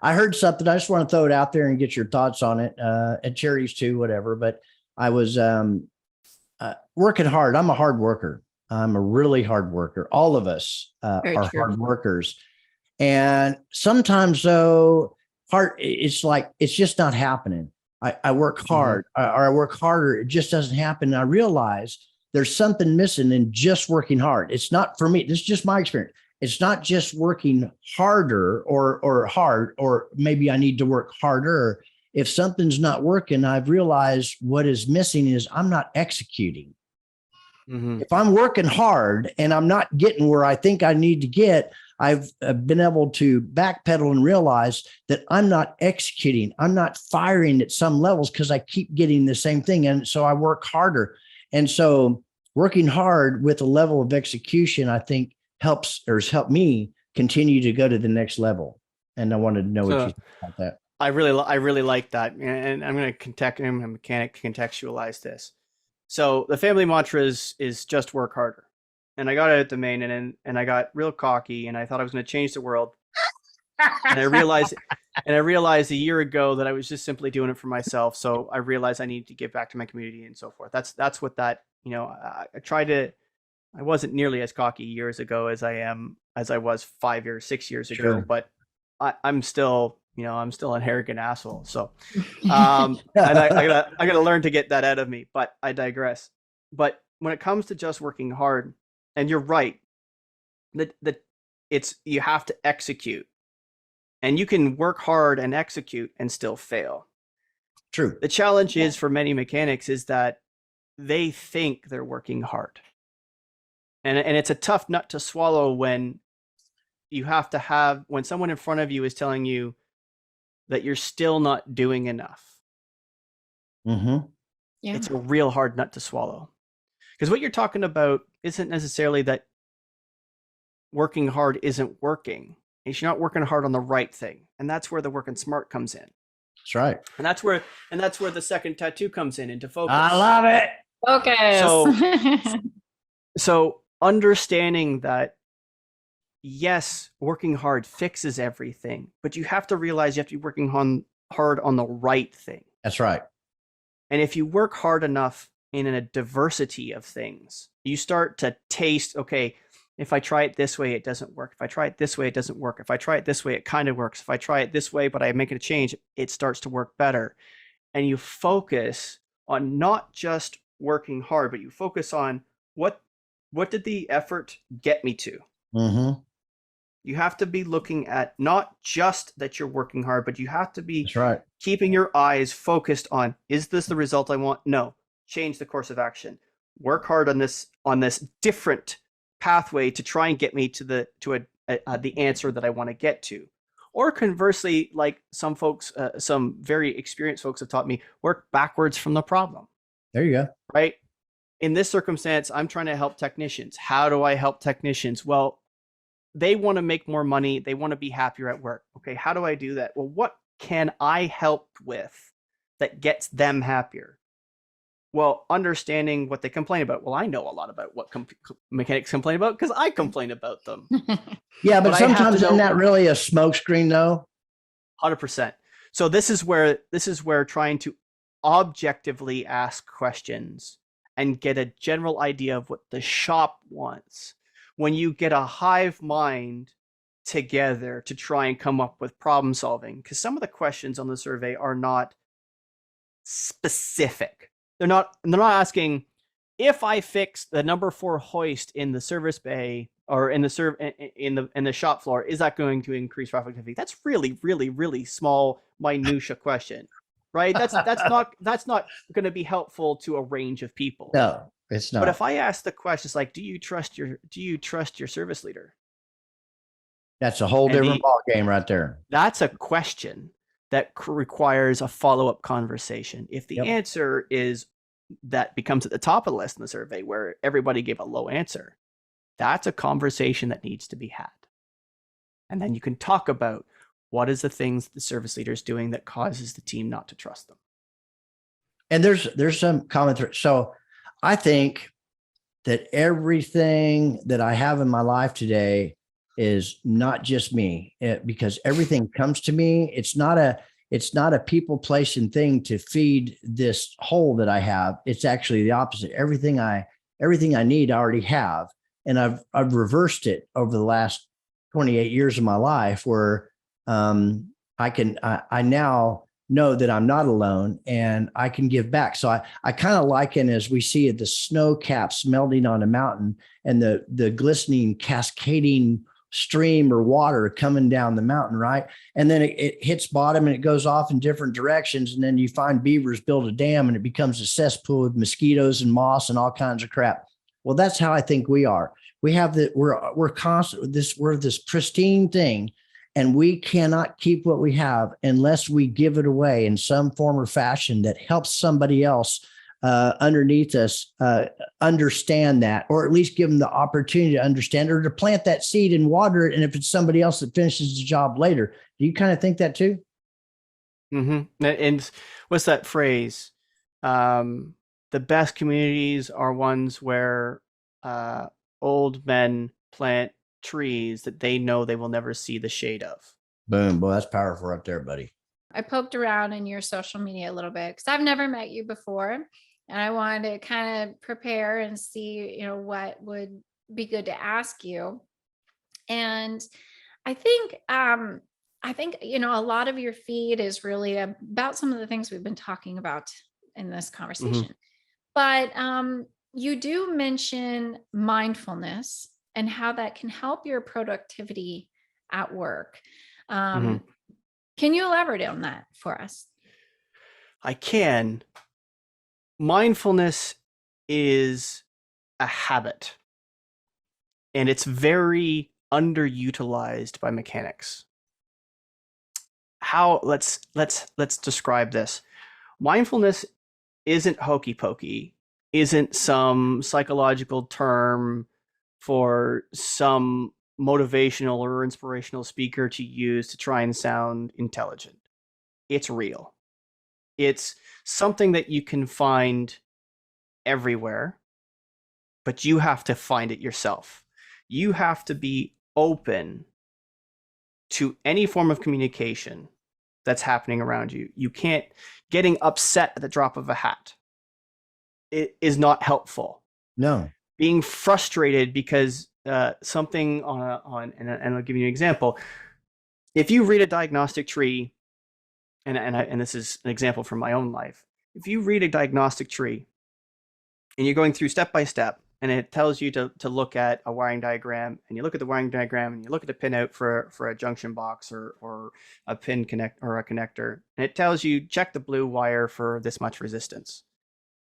I heard something. I just want to throw it out there and get your thoughts on it, at charities too, whatever. But I was working hard. I'm a hard worker. I'm a really hard worker. All of us are hard workers. And sometimes though, it's like, it's just not happening. I work hard, or I work harder. It just doesn't happen. And I realize there's something missing in just working hard. It's not for me. This is just my experience. It's not just working harder or hard, or maybe I need to work harder. If something's not working, I've realized what is missing is I'm not executing. If I'm working hard and I'm not getting where I think I need to get, I've been able to backpedal and realize that I'm not executing. I'm not firing at some levels because I keep getting the same thing. And so I work harder. And so working hard with a level of execution, I think has helped me continue to go to the next level. And I wanted to know what you think about that. I really like that. And I'm going to contextualize this. So the family mantra is just work harder. And I got out at the main, and I got real cocky, and I thought I was going to change the world. And I realized a year ago that I was just simply doing it for myself. So I realized I needed to give back to my community and so forth. That's what that, I wasn't nearly as cocky years ago as I was 6 years ago, but I'm still an arrogant asshole. So, and I gotta learn to get that out of me, but I digress. But when it comes to just working hard, and you're right, that you have to execute, and you can work hard and execute and still fail. True. The challenge is for many mechanics is that they think they're working hard. And it's a tough nut to swallow when you have to have, when someone in front of you is telling you that you're still not doing enough, Mm-hmm. Yeah. it's a real hard nut to swallow. Because what you're talking about isn't necessarily that working hard isn't working. It's you're not working hard on the right thing. And that's where the working smart comes in. That's right. And that's where the second tattoo comes in into focus. I love it. Focus. So understanding that, yes, working hard fixes everything, but you have to realize you have to be working hard on the right thing. That's right. And if you work hard enough in a diversity of things, you start to taste, okay, if I try it this way, it doesn't work. If I try it this way, it doesn't work. If I try it this way, it kind of works. If I try it this way, but I make it a change, it starts to work better. And you focus on not just working hard, but you focus on what did the effort get me to? Mm-hmm. You have to be looking at not just that you're working hard, but you have to be That's right. keeping your eyes focused on, is this the result I want? No. Change the course of action. Work hard on this different pathway to try and get me to the answer that I want to get to. Or conversely, like some folks, some very experienced folks have taught me, work backwards from the problem. There you go. Right? In this circumstance, I'm trying to help technicians. How do I help technicians? Well, they want to make more money. They want to be happier at work. Okay, how do I do that? Well, what can I help with that gets them happier? Well, understanding what they complain about. Well, I know a lot about what mechanics complain about because I complain about them. Yeah, but But I have to sometimes isn't know- that really a smokescreen though? 100%. So this is where trying to objectively ask questions and get a general idea of what the shop wants. When you get a hive mind together to try and come up with problem solving, because some of the questions on the survey are not specific. They're not asking, if I fix the number 4 hoist in the service bay or in the shop floor, is that going to increase traffic activity? That's really, really, really small minutia question, right? That's not going to be helpful to a range of people. No, it's not. But if I ask the questions like, do you trust your service leader? That's a whole And different ball game right there. That's a question that requires a follow-up conversation. If the Yep. answer is that becomes at the top of the list in the survey where everybody gave a low answer, that's a conversation that needs to be had. And then you can talk about what is the things the service leader is doing that causes the team not to trust them. And there's some common thread. So I think that everything that I have in my life today is not just me, because everything comes to me. It's not a people, place, and thing to feed this hole that I have. It's actually the opposite. Everything I need, I already have. And I've reversed it over the last 28 years of my life where I now know that I'm not alone and I can give back. So I kind of liken, as we see the snow caps melting on a mountain and the glistening cascading stream or water coming down the mountain, right? And then it hits bottom and it goes off in different directions. And then you find beavers build a dam and it becomes a cesspool with mosquitoes and moss and all kinds of crap. Well, that's how I think we are. We have we're constant we're this pristine thing, and we cannot keep what we have unless we give it away in some form or fashion that helps somebody else underneath us understand that, or at least give them the opportunity to understand, or to plant that seed and water it. And if it's somebody else that finishes the job later, do you kind of think that too? Mm-hmm. And what's that phrase? The best communities are ones where old men plant trees that they know they will never see the shade of. Boom. Boy, that's powerful right there, buddy. I poked around in your social media a little bit because I've never met you before, and I wanted to kind of prepare and see, what would be good to ask you. And I think, a lot of your feed is really about some of the things we've been talking about in this conversation. But you do mention mindfulness and how that can help your productivity at work. Can you elaborate on that for us? I can. Mindfulness is a habit, and it's very underutilized by mechanics. Let's describe this. Mindfulness isn't hokey pokey, isn't some psychological term for some motivational or inspirational speaker to use to try and sound intelligent. It's real. It's something that you can find everywhere, but you have to find it yourself. You have to be open to any form of communication that's happening around you. You can't, getting upset at the drop of a hat. It is not helpful. No. Being frustrated because something and I'll give you an example. If you read a diagnostic tree, and this is an example from my own life. If you read a diagnostic tree and you're going through step by step, and it tells you to look at a wiring diagram, and you look at the wiring diagram and you look at the pinout for a junction box or a pin connect or a connector, and it tells you check the blue wire for this much resistance.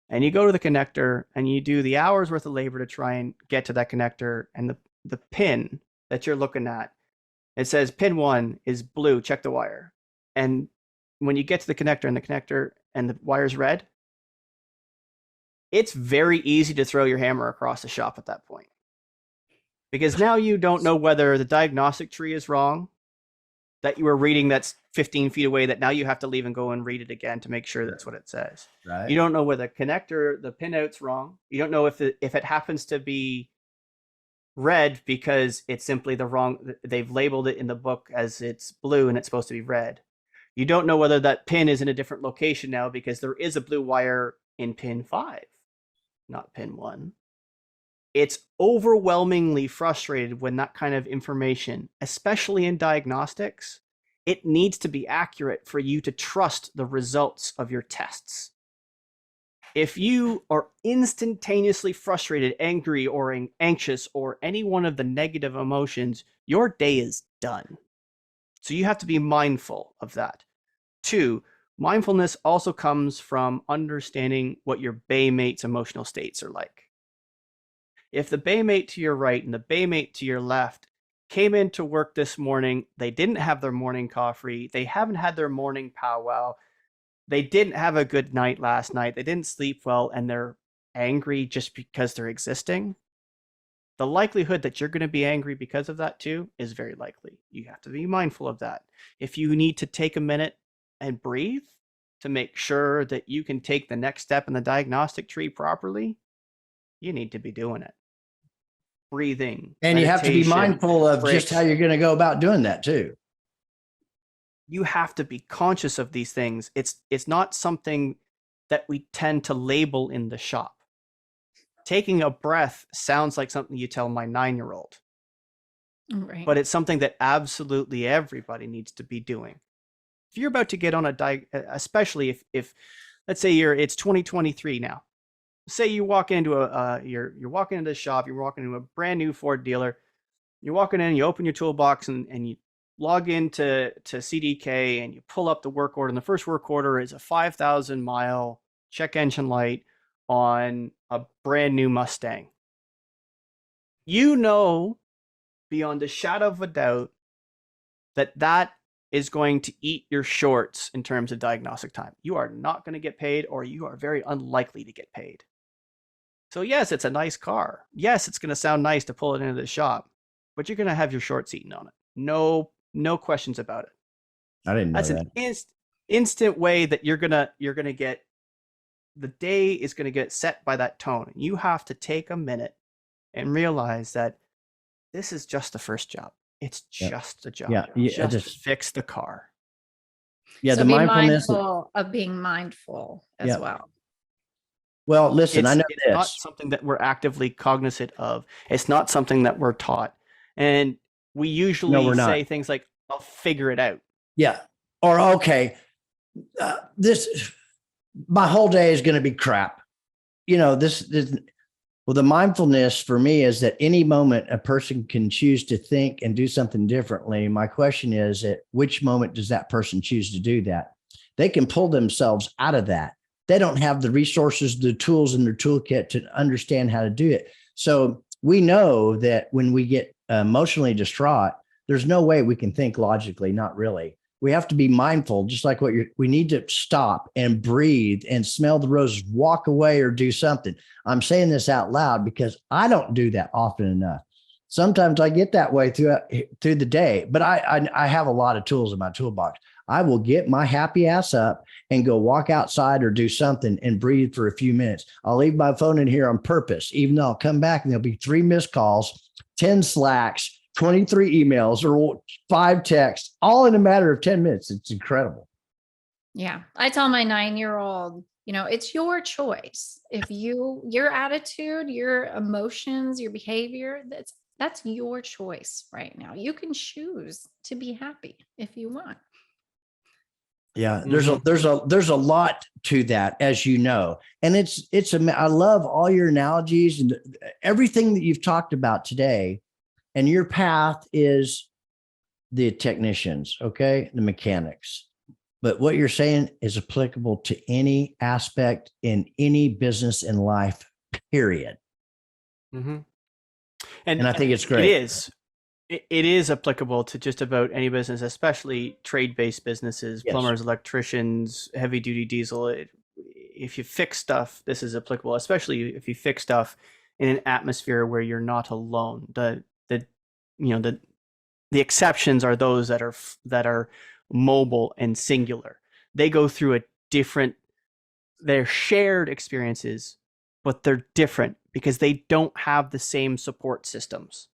And you go to the connector and you do the hours worth of labor to try and get to that connector, and the pin that you're looking at, it says pin 1 is blue, check the wire. And when you get to the connector and the wire's red, it's very easy to throw your hammer across the shop at that point. Because now you don't know whether the diagnostic tree is wrong, that you were reading that's 15 feet away, that now you have to leave and go and read it again to make sure that's what it says. Right. You don't know whether the connector, the pinout's wrong. You don't know if it happens to be red because it's simply the wrong, they've labeled it in the book as it's blue and it's supposed to be red. You don't know whether that pin is in a different location now because there is a blue wire in pin 5, not pin 1. It's overwhelmingly frustrated when that kind of information, especially in diagnostics, it needs to be accurate for you to trust the results of your tests. If you are instantaneously frustrated, angry, or anxious, or any one of the negative emotions, your day is done. So you have to be mindful of that. 2, mindfulness also comes from understanding what your baymate's emotional states are like. If the baymate to your right and the baymate to your left came into work this morning, they didn't have their morning coffee, they haven't had their morning powwow, they didn't have a good night last night, they didn't sleep well, and they're angry just because they're existing, the likelihood that you're going to be angry because of that too is very likely. You have to be mindful of that. If you need to take a minute and breathe to make sure that you can take the next step in the diagnostic tree properly, you need to be doing it. Breathing. And you have to be mindful of breaks. just how you're going to go about doing that too. You have to be conscious of these things. It's not something that we tend to label in the shop. Taking a breath sounds like something you tell my 9-year-old. Right. But it's something that absolutely everybody needs to be doing. If you're about to get on especially if let's say it's 2023 now. Say you walk into you're walking into the shop, you're walking into a brand new Ford dealer, you're walking in, you open your toolbox and you log into CDK and you pull up the work order, and the first work order is a 5,000 mile check engine light on a brand new Mustang. You know beyond a shadow of a doubt that is going to eat your shorts in terms of diagnostic time. You are not going to get paid, or you are very unlikely to get paid. So yes, it's a nice car. Yes, it's going to sound nice to pull it into the shop, but you're going to have your shorts eaten on it. No questions about it. I didn't know That's that. an instant way that you're gonna get, the day is going to get set by that tone. You have to take a minute and realize that this is just the first job. It's just a job. Yeah. Just fix the car. Yeah. So The be mindfulness. mindful of being mindful as well. Well, listen, I know it's this. not something that we're actively cognizant of. It's not something that we're taught. And we usually say things like, I'll figure it out. Yeah. Or, okay, my whole day is going to be crap. Well, the mindfulness for me is that any moment a person can choose to think and do something differently. My question is, at which moment does that person choose to do that? They can pull themselves out of that. They don't have the resources, the tools in their toolkit to understand how to do it. So we know that when we get emotionally distraught, there's no way we can think logically. Not really. We have to be mindful, just like we need to stop and breathe and smell the roses, walk away or do something. I'm saying this out loud because I don't do that often enough. Sometimes I get that way through the day, but I have a lot of tools in my toolbox. I will get my happy ass up and go walk outside or do something and breathe for a few minutes. I'll leave my phone in here on purpose, even though I'll come back and there'll be 3 missed calls, 10 Slacks, 23 emails, or 5 texts, all in a matter of 10 minutes. It's incredible. Yeah. I tell my 9-year-old, it's your choice. If your attitude, your emotions, your behavior, that's your choice right now. You can choose to be happy if you want. Yeah, there's a lot to that, as you know, and I love all your analogies and everything that you've talked about today. And your path is the technicians, okay, the mechanics. But what you're saying is applicable to any aspect in any business in life, period. Mm-hmm. And I think it's great. It is. It is applicable to just about any business, especially trade-based businesses, Yes. plumbers, electricians, heavy-duty diesel. If you fix stuff, this is applicable, especially if you fix stuff in an atmosphere where you're not alone. The exceptions are those that are mobile and singular. They go through they're shared experiences, but they're different because they don't have the same support systems.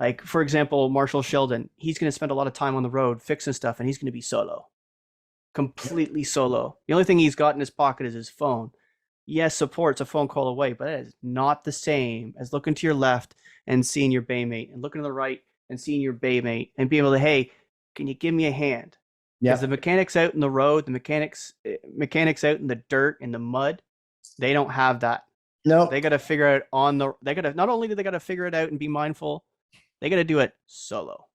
Like, for example, Marshall Sheldon, he's going to spend a lot of time on the road fixing stuff, and he's going to be solo, completely solo. The only thing he's got in his pocket is his phone. Yes, support's a phone call away, but it is not the same as looking to your left and seeing your baymate, and looking to the right and seeing your baymate, and being able to, hey, can you give me a hand? Because the mechanics out in the road, the mechanics out in the dirt, in the mud, they don't have that. No, They got to figure out not only do they got to figure it out and be mindful, they got to do it solo.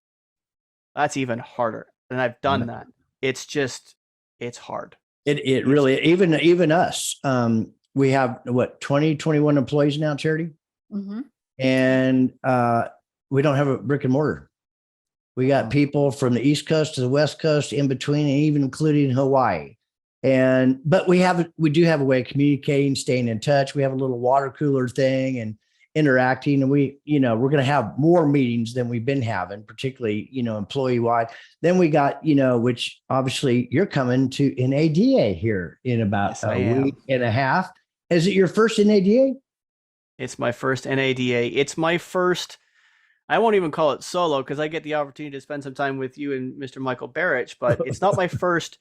That's even harder. And I've done that. It's hard. It really, even us, we have 20, 21 employees now, Charity. Mm-hmm. And we don't have a brick and mortar. We got people from the East Coast to the West Coast, in between, and even including Hawaii. But we do have a way of communicating, staying in touch. We have a little water cooler thing and interacting, and we're going to have more meetings than we've been having, particularly, employee wide. Then we got, which obviously you're coming to NADA here in about a week and a half. Is it your first NADA? It's my first NADA. It's my first, I won't even call it solo because I get the opportunity to spend some time with you and Mr. Michael Barrich, but it's not my first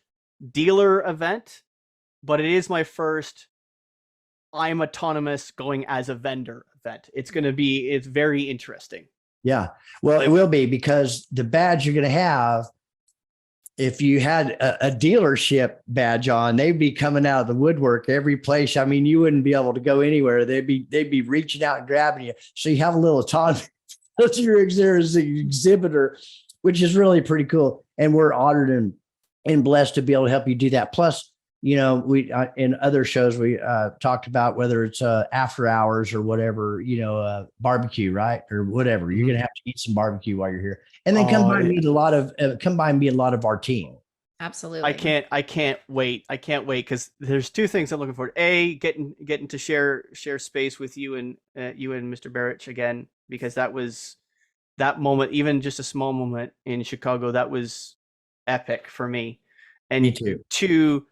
dealer event, but it is my first I'm autonomous going as a vendor event. It's very interesting. Yeah. Well, it will be, because the badge you're going to have, if you had a dealership badge on, they'd be coming out of the woodwork every place. I mean, you wouldn't be able to go anywhere. They'd be reaching out and grabbing you. So you have a little autonomy. You're there as an exhibitor, which is really pretty cool. And we're honored and blessed to be able to help you do that. Plus, we in other shows we talked about whether it's after hours or whatever, barbecue, right, or whatever. You're gonna have to eat some barbecue while you're here, and then come by and meet a lot of our team. Absolutely. I can't wait. Because there's 2 things I'm looking forward to. A, getting to share space with you and Mr. Barrich again, because that moment, even just a small moment in Chicago, that was epic for me. And Me too. 2,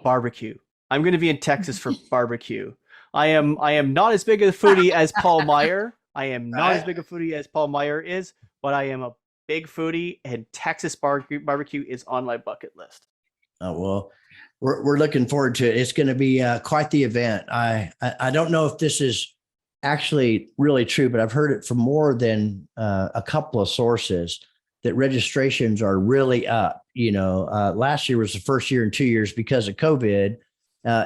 barbecue. I'm going to be in Texas for barbecue. I am not as big a foodie as Paul Meyer. I am not as big a foodie as Paul Meyer is, but I am a big foodie, and Texas barbecue is on my bucket list. Oh, well, we're looking forward to it. It's going to be quite the event. I don't know if this is actually really true, but I've heard it from more than a couple of sources that registrations are really up. Last year was the first year in 2 years because of COVID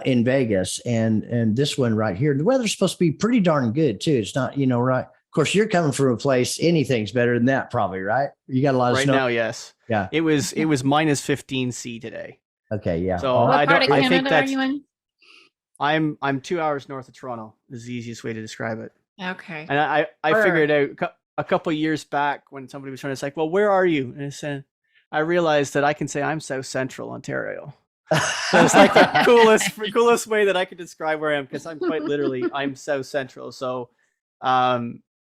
in Vegas, and this one right here, the weather's supposed to be pretty darn good too. It's not, right. Of course, you're coming from a place, anything's better than that, probably, right? You got a lot of snow right now. Yes. Yeah. It was minus 15 C today. Okay. Yeah. So What part of I think Canada are you in? I'm 2 hours north of Toronto is the easiest way to describe it. Okay. And I figured out a couple of years back when somebody was trying to say, well, where are you? And I said, I realized that I can say I'm South Central Ontario. So it's like the coolest way that I could describe where I am, because I'm quite literally, I'm South Central. So 98%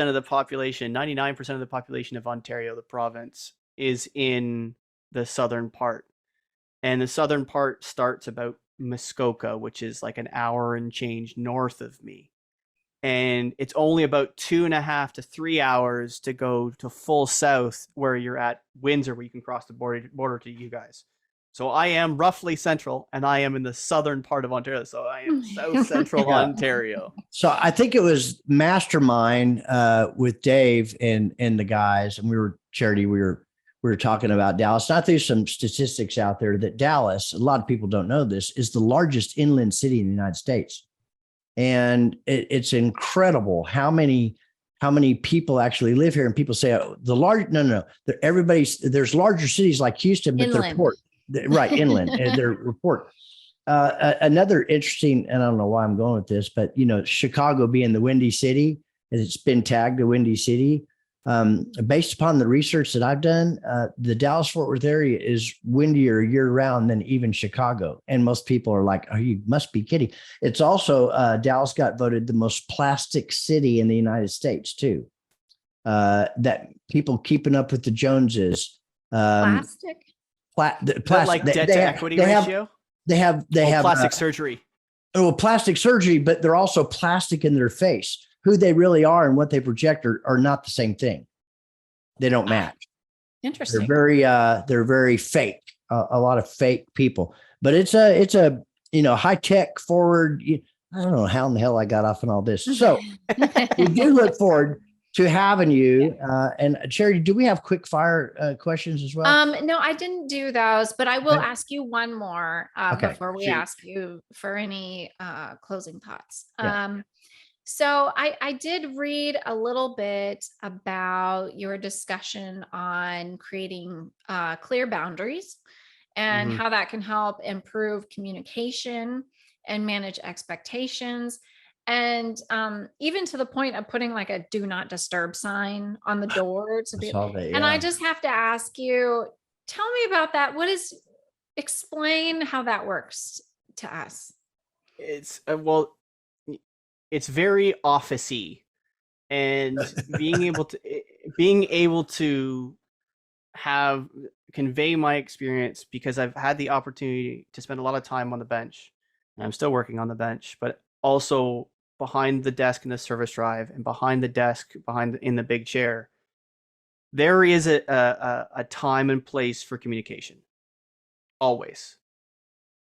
of the population, 99% of the population of Ontario, the province, is in the southern part. And the southern part starts about Muskoka, which is like an hour and change north of me. And it's only about 2.5 to 3 hours to go to full south where you're at Windsor, where you can cross the border to you guys. So I am roughly central, and I am in the southern part of Ontario. So I am South Central Ontario. So I think it was Mastermind with Dave and the guys, and we were talking about Dallas. And I think some statistics out there that Dallas, a lot of people don't know this, is the largest inland city in the United States. And it's incredible how many people actually live here. And people say, oh, there's larger cities like Houston, but Inland. they're port. Right, inland. Their report. Another interesting, and I don't know why I'm going with this, but Chicago being the Windy City, and it's been tagged the Windy City. Based upon the research that I've done, the Dallas-Fort Worth area is windier year-round than even Chicago. And most people are like, oh, you must be kidding. It's also, Dallas got voted the most plastic city in the United States, too. That people keeping up with the Joneses. Plastic? Plastic. Like debt to equity ratio? They have plastic surgery. Oh, plastic surgery, but they're also plastic in their face. Who they really are and what they project are not the same thing. They don't match. Interesting. They're very fake. A lot of fake people. But it's a high tech forward. I don't know how in the hell I got off on all this. So we do look forward to having you. And Charity, do we have quick fire questions as well? No, I didn't do those, but I will Okay. ask you one more before we ask you for any closing thoughts. Yeah. So I did read a little bit about your discussion on creating clear boundaries and how that can help improve communication and manage expectations. And even to the point of putting like a do not disturb sign on the door to be, and I just have to ask you, tell me about that. Explain how that works to us. It's it's very office-y, and being able to convey my experience, because I've had the opportunity to spend a lot of time on the bench, and I'm still working on the bench, but also behind the desk in the service drive and behind the desk in the big chair. There is a time and place for communication, always.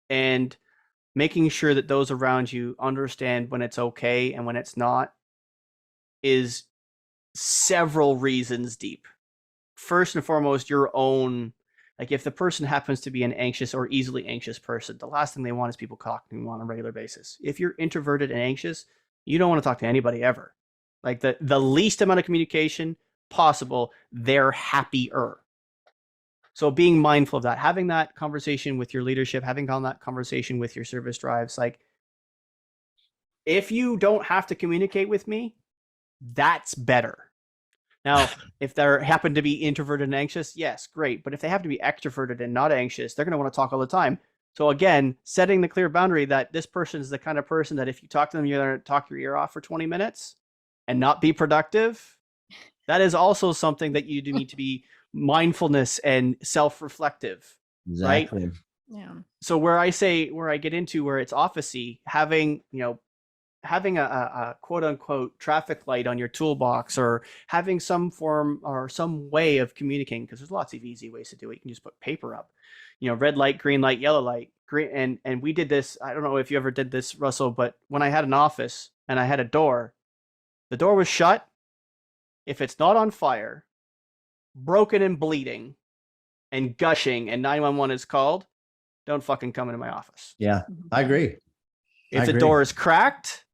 And making sure that those around you understand when it's okay and when it's not is several reasons deep. First and foremost, your own, like if the person happens to be an anxious or easily anxious person, the last thing they want is people talking to them on a regular basis. If you're introverted and anxious, you don't want to talk to anybody ever. Like the least amount of communication possible, they're happier. So being mindful of that, having that conversation with your leadership, having that conversation with your service drives, like if you don't have to communicate with me, that's better. Now, if they happen to be introverted and anxious, yes, great. But if they have to be extroverted and not anxious, they're going to want to talk all the time. So again, setting the clear boundary that this person is the kind of person that if you talk to them, you're going to talk your ear off for 20 minutes and not be productive. That is also something that you need to be mindfulness and self-reflective. Exactly. Right? Yeah. So where I get into where it's officey, having a quote unquote traffic light on your toolbox, or having some form or some way of communicating, because there's lots of easy ways to do it. You can just put paper up, red light, green light, yellow light, green. And we did this. I don't know if you ever did this, Russell, but when I had an office and I had a door, the door was shut. If it's not on fire, broken and bleeding and gushing, and 911 is called, don't fucking come into my office. Yeah, I agree. If the door is cracked,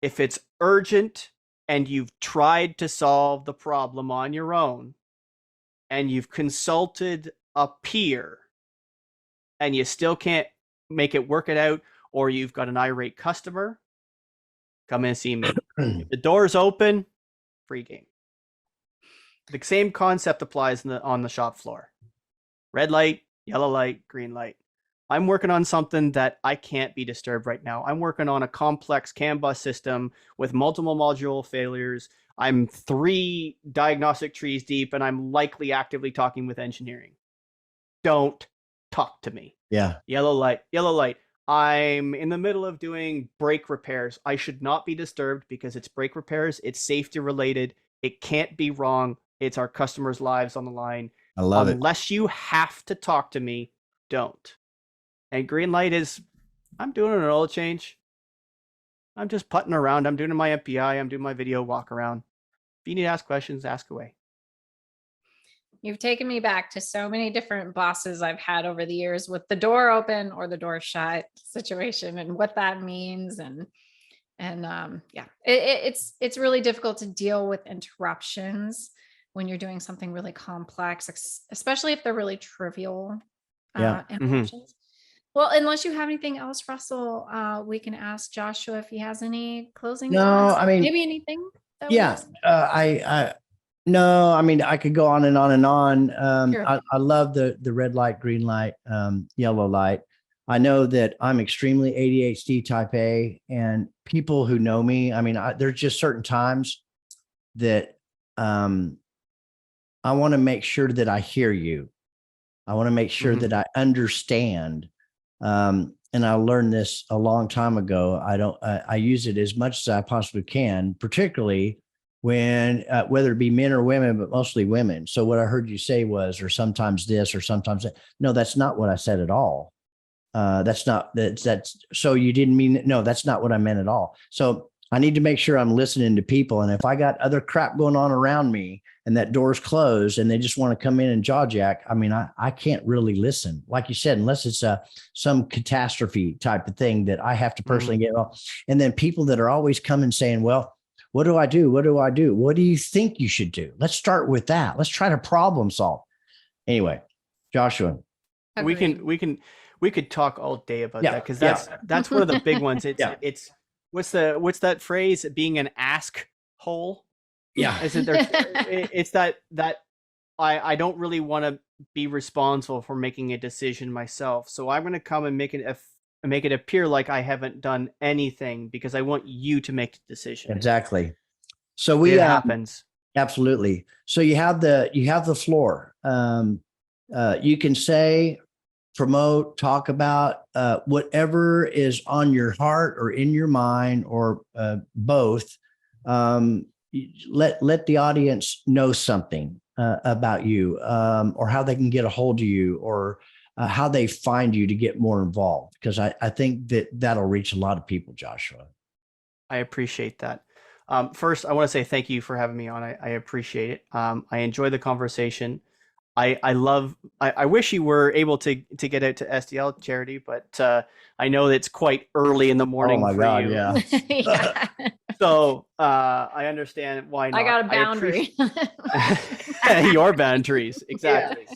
if it's urgent and you've tried to solve the problem on your own and you've consulted a peer and you still can't work it out, or you've got an irate customer, come and see me. If the door's open, free game. The same concept applies on the shop floor. Red light, yellow light, green light. I'm working on something that I can't be disturbed right now. I'm working on a complex CAN bus system with multiple module failures. I'm 3 diagnostic trees deep, and I'm likely actively talking with engineering. Don't talk to me. Yeah. Yellow light, yellow light. I'm in the middle of doing brake repairs. I should not be disturbed because it's brake repairs. It's safety related. It can't be wrong. It's our customers' lives on the line. I love it. Unless you have to talk to me, don't. And green light is, I'm doing an oil change. I'm just putting around. I'm doing my MPI. I'm doing my video walk around. If you need to ask questions, ask away. You've taken me back to so many different bosses I've had over the years with the door open or the door shut situation and what that means. And yeah, it's really difficult to deal with interruptions when you're doing something really complex, especially if they're really trivial interruptions. Well, unless you have anything else, Russell, we can ask Joshua if he has any closing thoughts. I mean, maybe anything. No, I mean, I could go on and on and on. Sure. I love the red light, green light, yellow light. I know that I'm extremely ADHD type A, and people who know me, I mean, there's just certain times that I want to make sure that I hear you. I want to make sure that I understand. And I learned this a long time ago. I use it as much as I possibly can, particularly when, whether it be men or women, but mostly women. So what I heard you say was, or sometimes this, or sometimes that. No, that's not what I said at all. That's so you didn't mean it. No, that's not what I meant at all. So I need to make sure I'm listening to people. And if I got other crap going on around me and that door's closed and they just want to come in and jaw jack, I mean, I can't really listen. Like you said, unless it's some catastrophe type of thing that I have to personally get off. And then people that are always coming saying, well, what do I do? What do I do? What do you think you should do? Let's start with that. Let's try to problem solve. Anyway, Joshua. Agreed. We could talk all day about that, because that's one of the big ones. It's what's that phrase? Being an ask hole. Yeah. Is it there? It's that I don't really want to be responsible for making a decision myself. So I'm going to come and make it appear like I haven't done anything because I want you to make the decision. Exactly. So it happens. Absolutely. So you have the floor. You can say, promote, talk about whatever is on your heart or in your mind, or both. Let the audience know something about you, or how they can get a hold of you, or how they find you to get more involved. Because I think that'll reach a lot of people, Joshua. I appreciate that. First, I want to say thank you for having me on. I appreciate it. I enjoy the conversation. I wish you were able to get out to SDL Charity, but I know it's quite early in the morning for you. Yeah. Yeah. So I understand why not. I got a boundary. Your boundaries, exactly.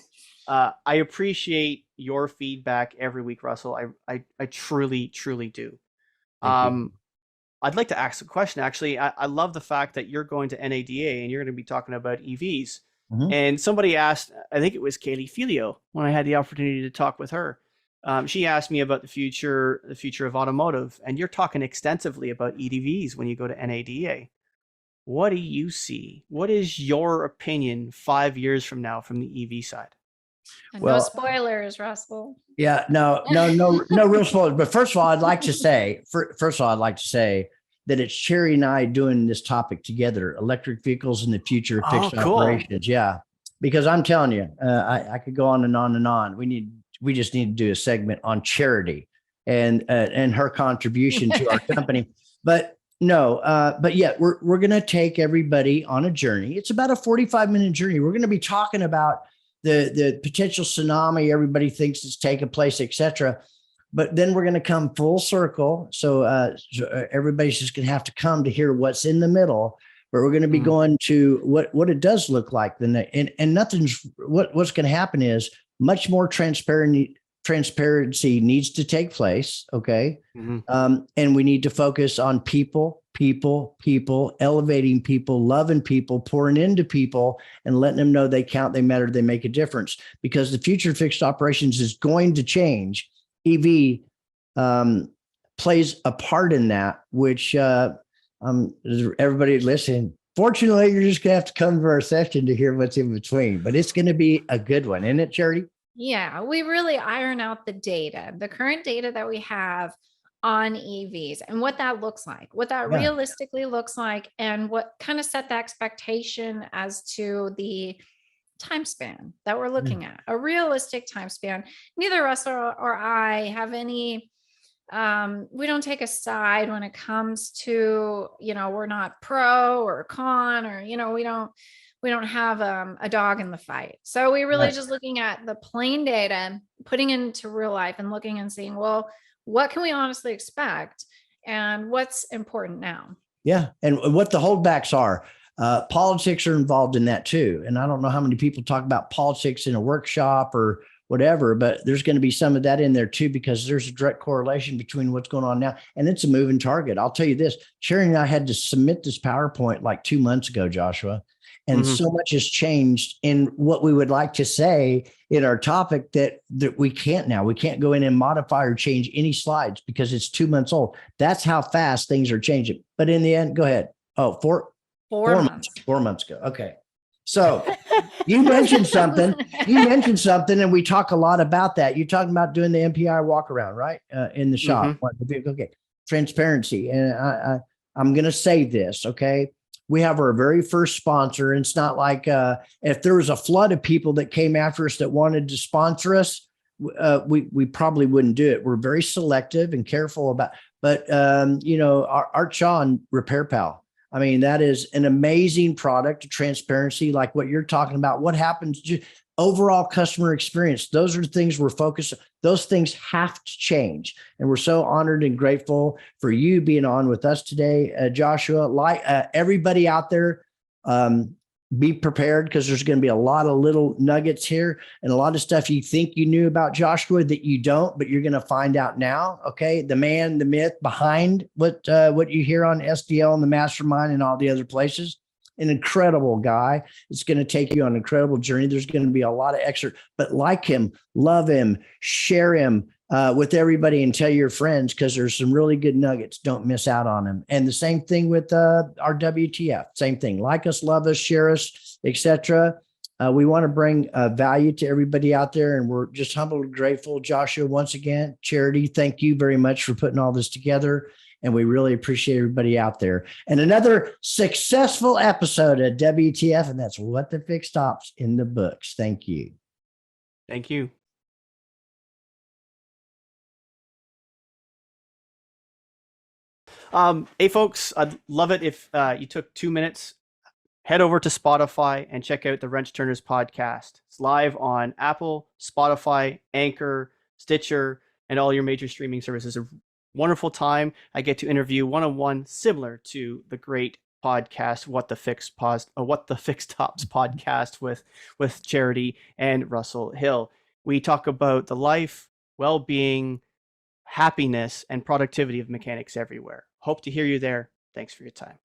Yeah. I appreciate your feedback every week, Russell. I truly do. I'd like to ask a question. Actually, I love the fact that you're going to NADA and you're going to be talking about EVs. And somebody asked, I think it was Kaylee Filio, when I had the opportunity to talk with her. She asked me about the future of automotive, and you're talking extensively about EDVs when you go to NADA. What do you see? What is your opinion 5 years from now from the EV side? Well, no spoilers, Russell. Yeah, no real spoilers. But first of all, I'd like to say that it's Cherry and I doing this topic together: electric vehicles in the future of fixed operations. Yeah, because I'm telling you, I could go on and on and on. We just need to do a segment on Charity and her contribution to our company. But yeah, we're going to take everybody on a journey. It's about a 45-minute journey. We're going to be talking about the potential tsunami everybody thinks is taking place, etc. But then we're going to come full circle. So everybody's just going to have to come to hear what's in the middle. But we're going to be going to what it does look like. And what's going to happen is much more transparency needs to take place. Okay. And we need to focus on people people, elevating people, loving people, pouring into people, and letting them know they count, they matter, they make a difference. Because the future of fixed operations is going to change. EV plays a part in that, which everybody listen. Fortunately, you're just going to have to come to our session to hear what's in between, but it's going to be a good one, isn't it, Charity? Yeah, we really iron out the data, the current data that we have on EVs and what that looks like, what that Yeah. realistically looks like, and what kind of set the expectation as to the time span that we're looking at, a realistic time span. Neither us or I have any, we don't take a side when it comes to, we're not pro or con, or, we don't have a dog in the fight. So we really Right. just looking at the plain data, putting it into real life and looking and seeing, well, what can we honestly expect and what's important now? Yeah. And what the holdbacks are. Politics are involved in that too. And I don't know how many people talk about politics in a workshop or whatever, but there's going to be some of that in there too, because there's a direct correlation between what's going on now. And it's a moving target. I'll tell you this, Sherry and I had to submit this PowerPoint like 2 months ago, Joshua. And so much has changed in what we would like to say in our topic that we can't now. We can't go in and modify or change any slides because it's 2 months old. That's how fast things are changing. But in the end, go ahead. Oh, 4 months. 4 months ago. Okay. So you mentioned something. And we talk a lot about that. You're talking about doing the MPI walk around, right? In the shop. Okay. Transparency. And I'm going to say this. Okay. We have our very first sponsor. And it's not like if there was a flood of people that came after us that wanted to sponsor us, we probably wouldn't do it. We're very selective and careful about, but Art Shaw and REPAIRPAL. I mean, that is an amazing product, transparency, like what you're talking about. What happens to overall customer experience? Those are the things we're focused on. Those things have to change. And we're so honored and grateful for you being on with us today, Joshua. Like everybody out there, be prepared, because there's going to be a lot of little nuggets here and a lot of stuff you think you knew about Joshua that you don't, but you're going to find out now. Okay. The man, the myth behind what you hear on SDL and the Mastermind and all the other places. An incredible guy. It's going to take you on an incredible journey. There's going to be a lot of extra, but like him, love him, share him with everybody, and tell your friends, because there's some really good nuggets. Don't miss out on them. And the same thing with our WTF. Same thing. Like us, love us, share us, etc. We want to bring value to everybody out there, and we're just humbled and grateful. Joshua, once again, Charity, thank you very much for putting all this together. And we really appreciate everybody out there. And another successful episode of WTF, and that's What the Fixed Ops in the books. Thank you. Thank you. Hey, folks, I'd love it if you took 2 minutes, head over to Spotify and check out the Wrench Turners podcast. It's live on Apple, Spotify, Anchor, Stitcher, and all your major streaming services. A wonderful time. I get to interview one-on-one, similar to the great podcast, What the Fixed Ops podcast with Charity and Russell Hill. We talk about the life, well-being, happiness, and productivity of mechanics everywhere. Hope to hear you there. Thanks for your time.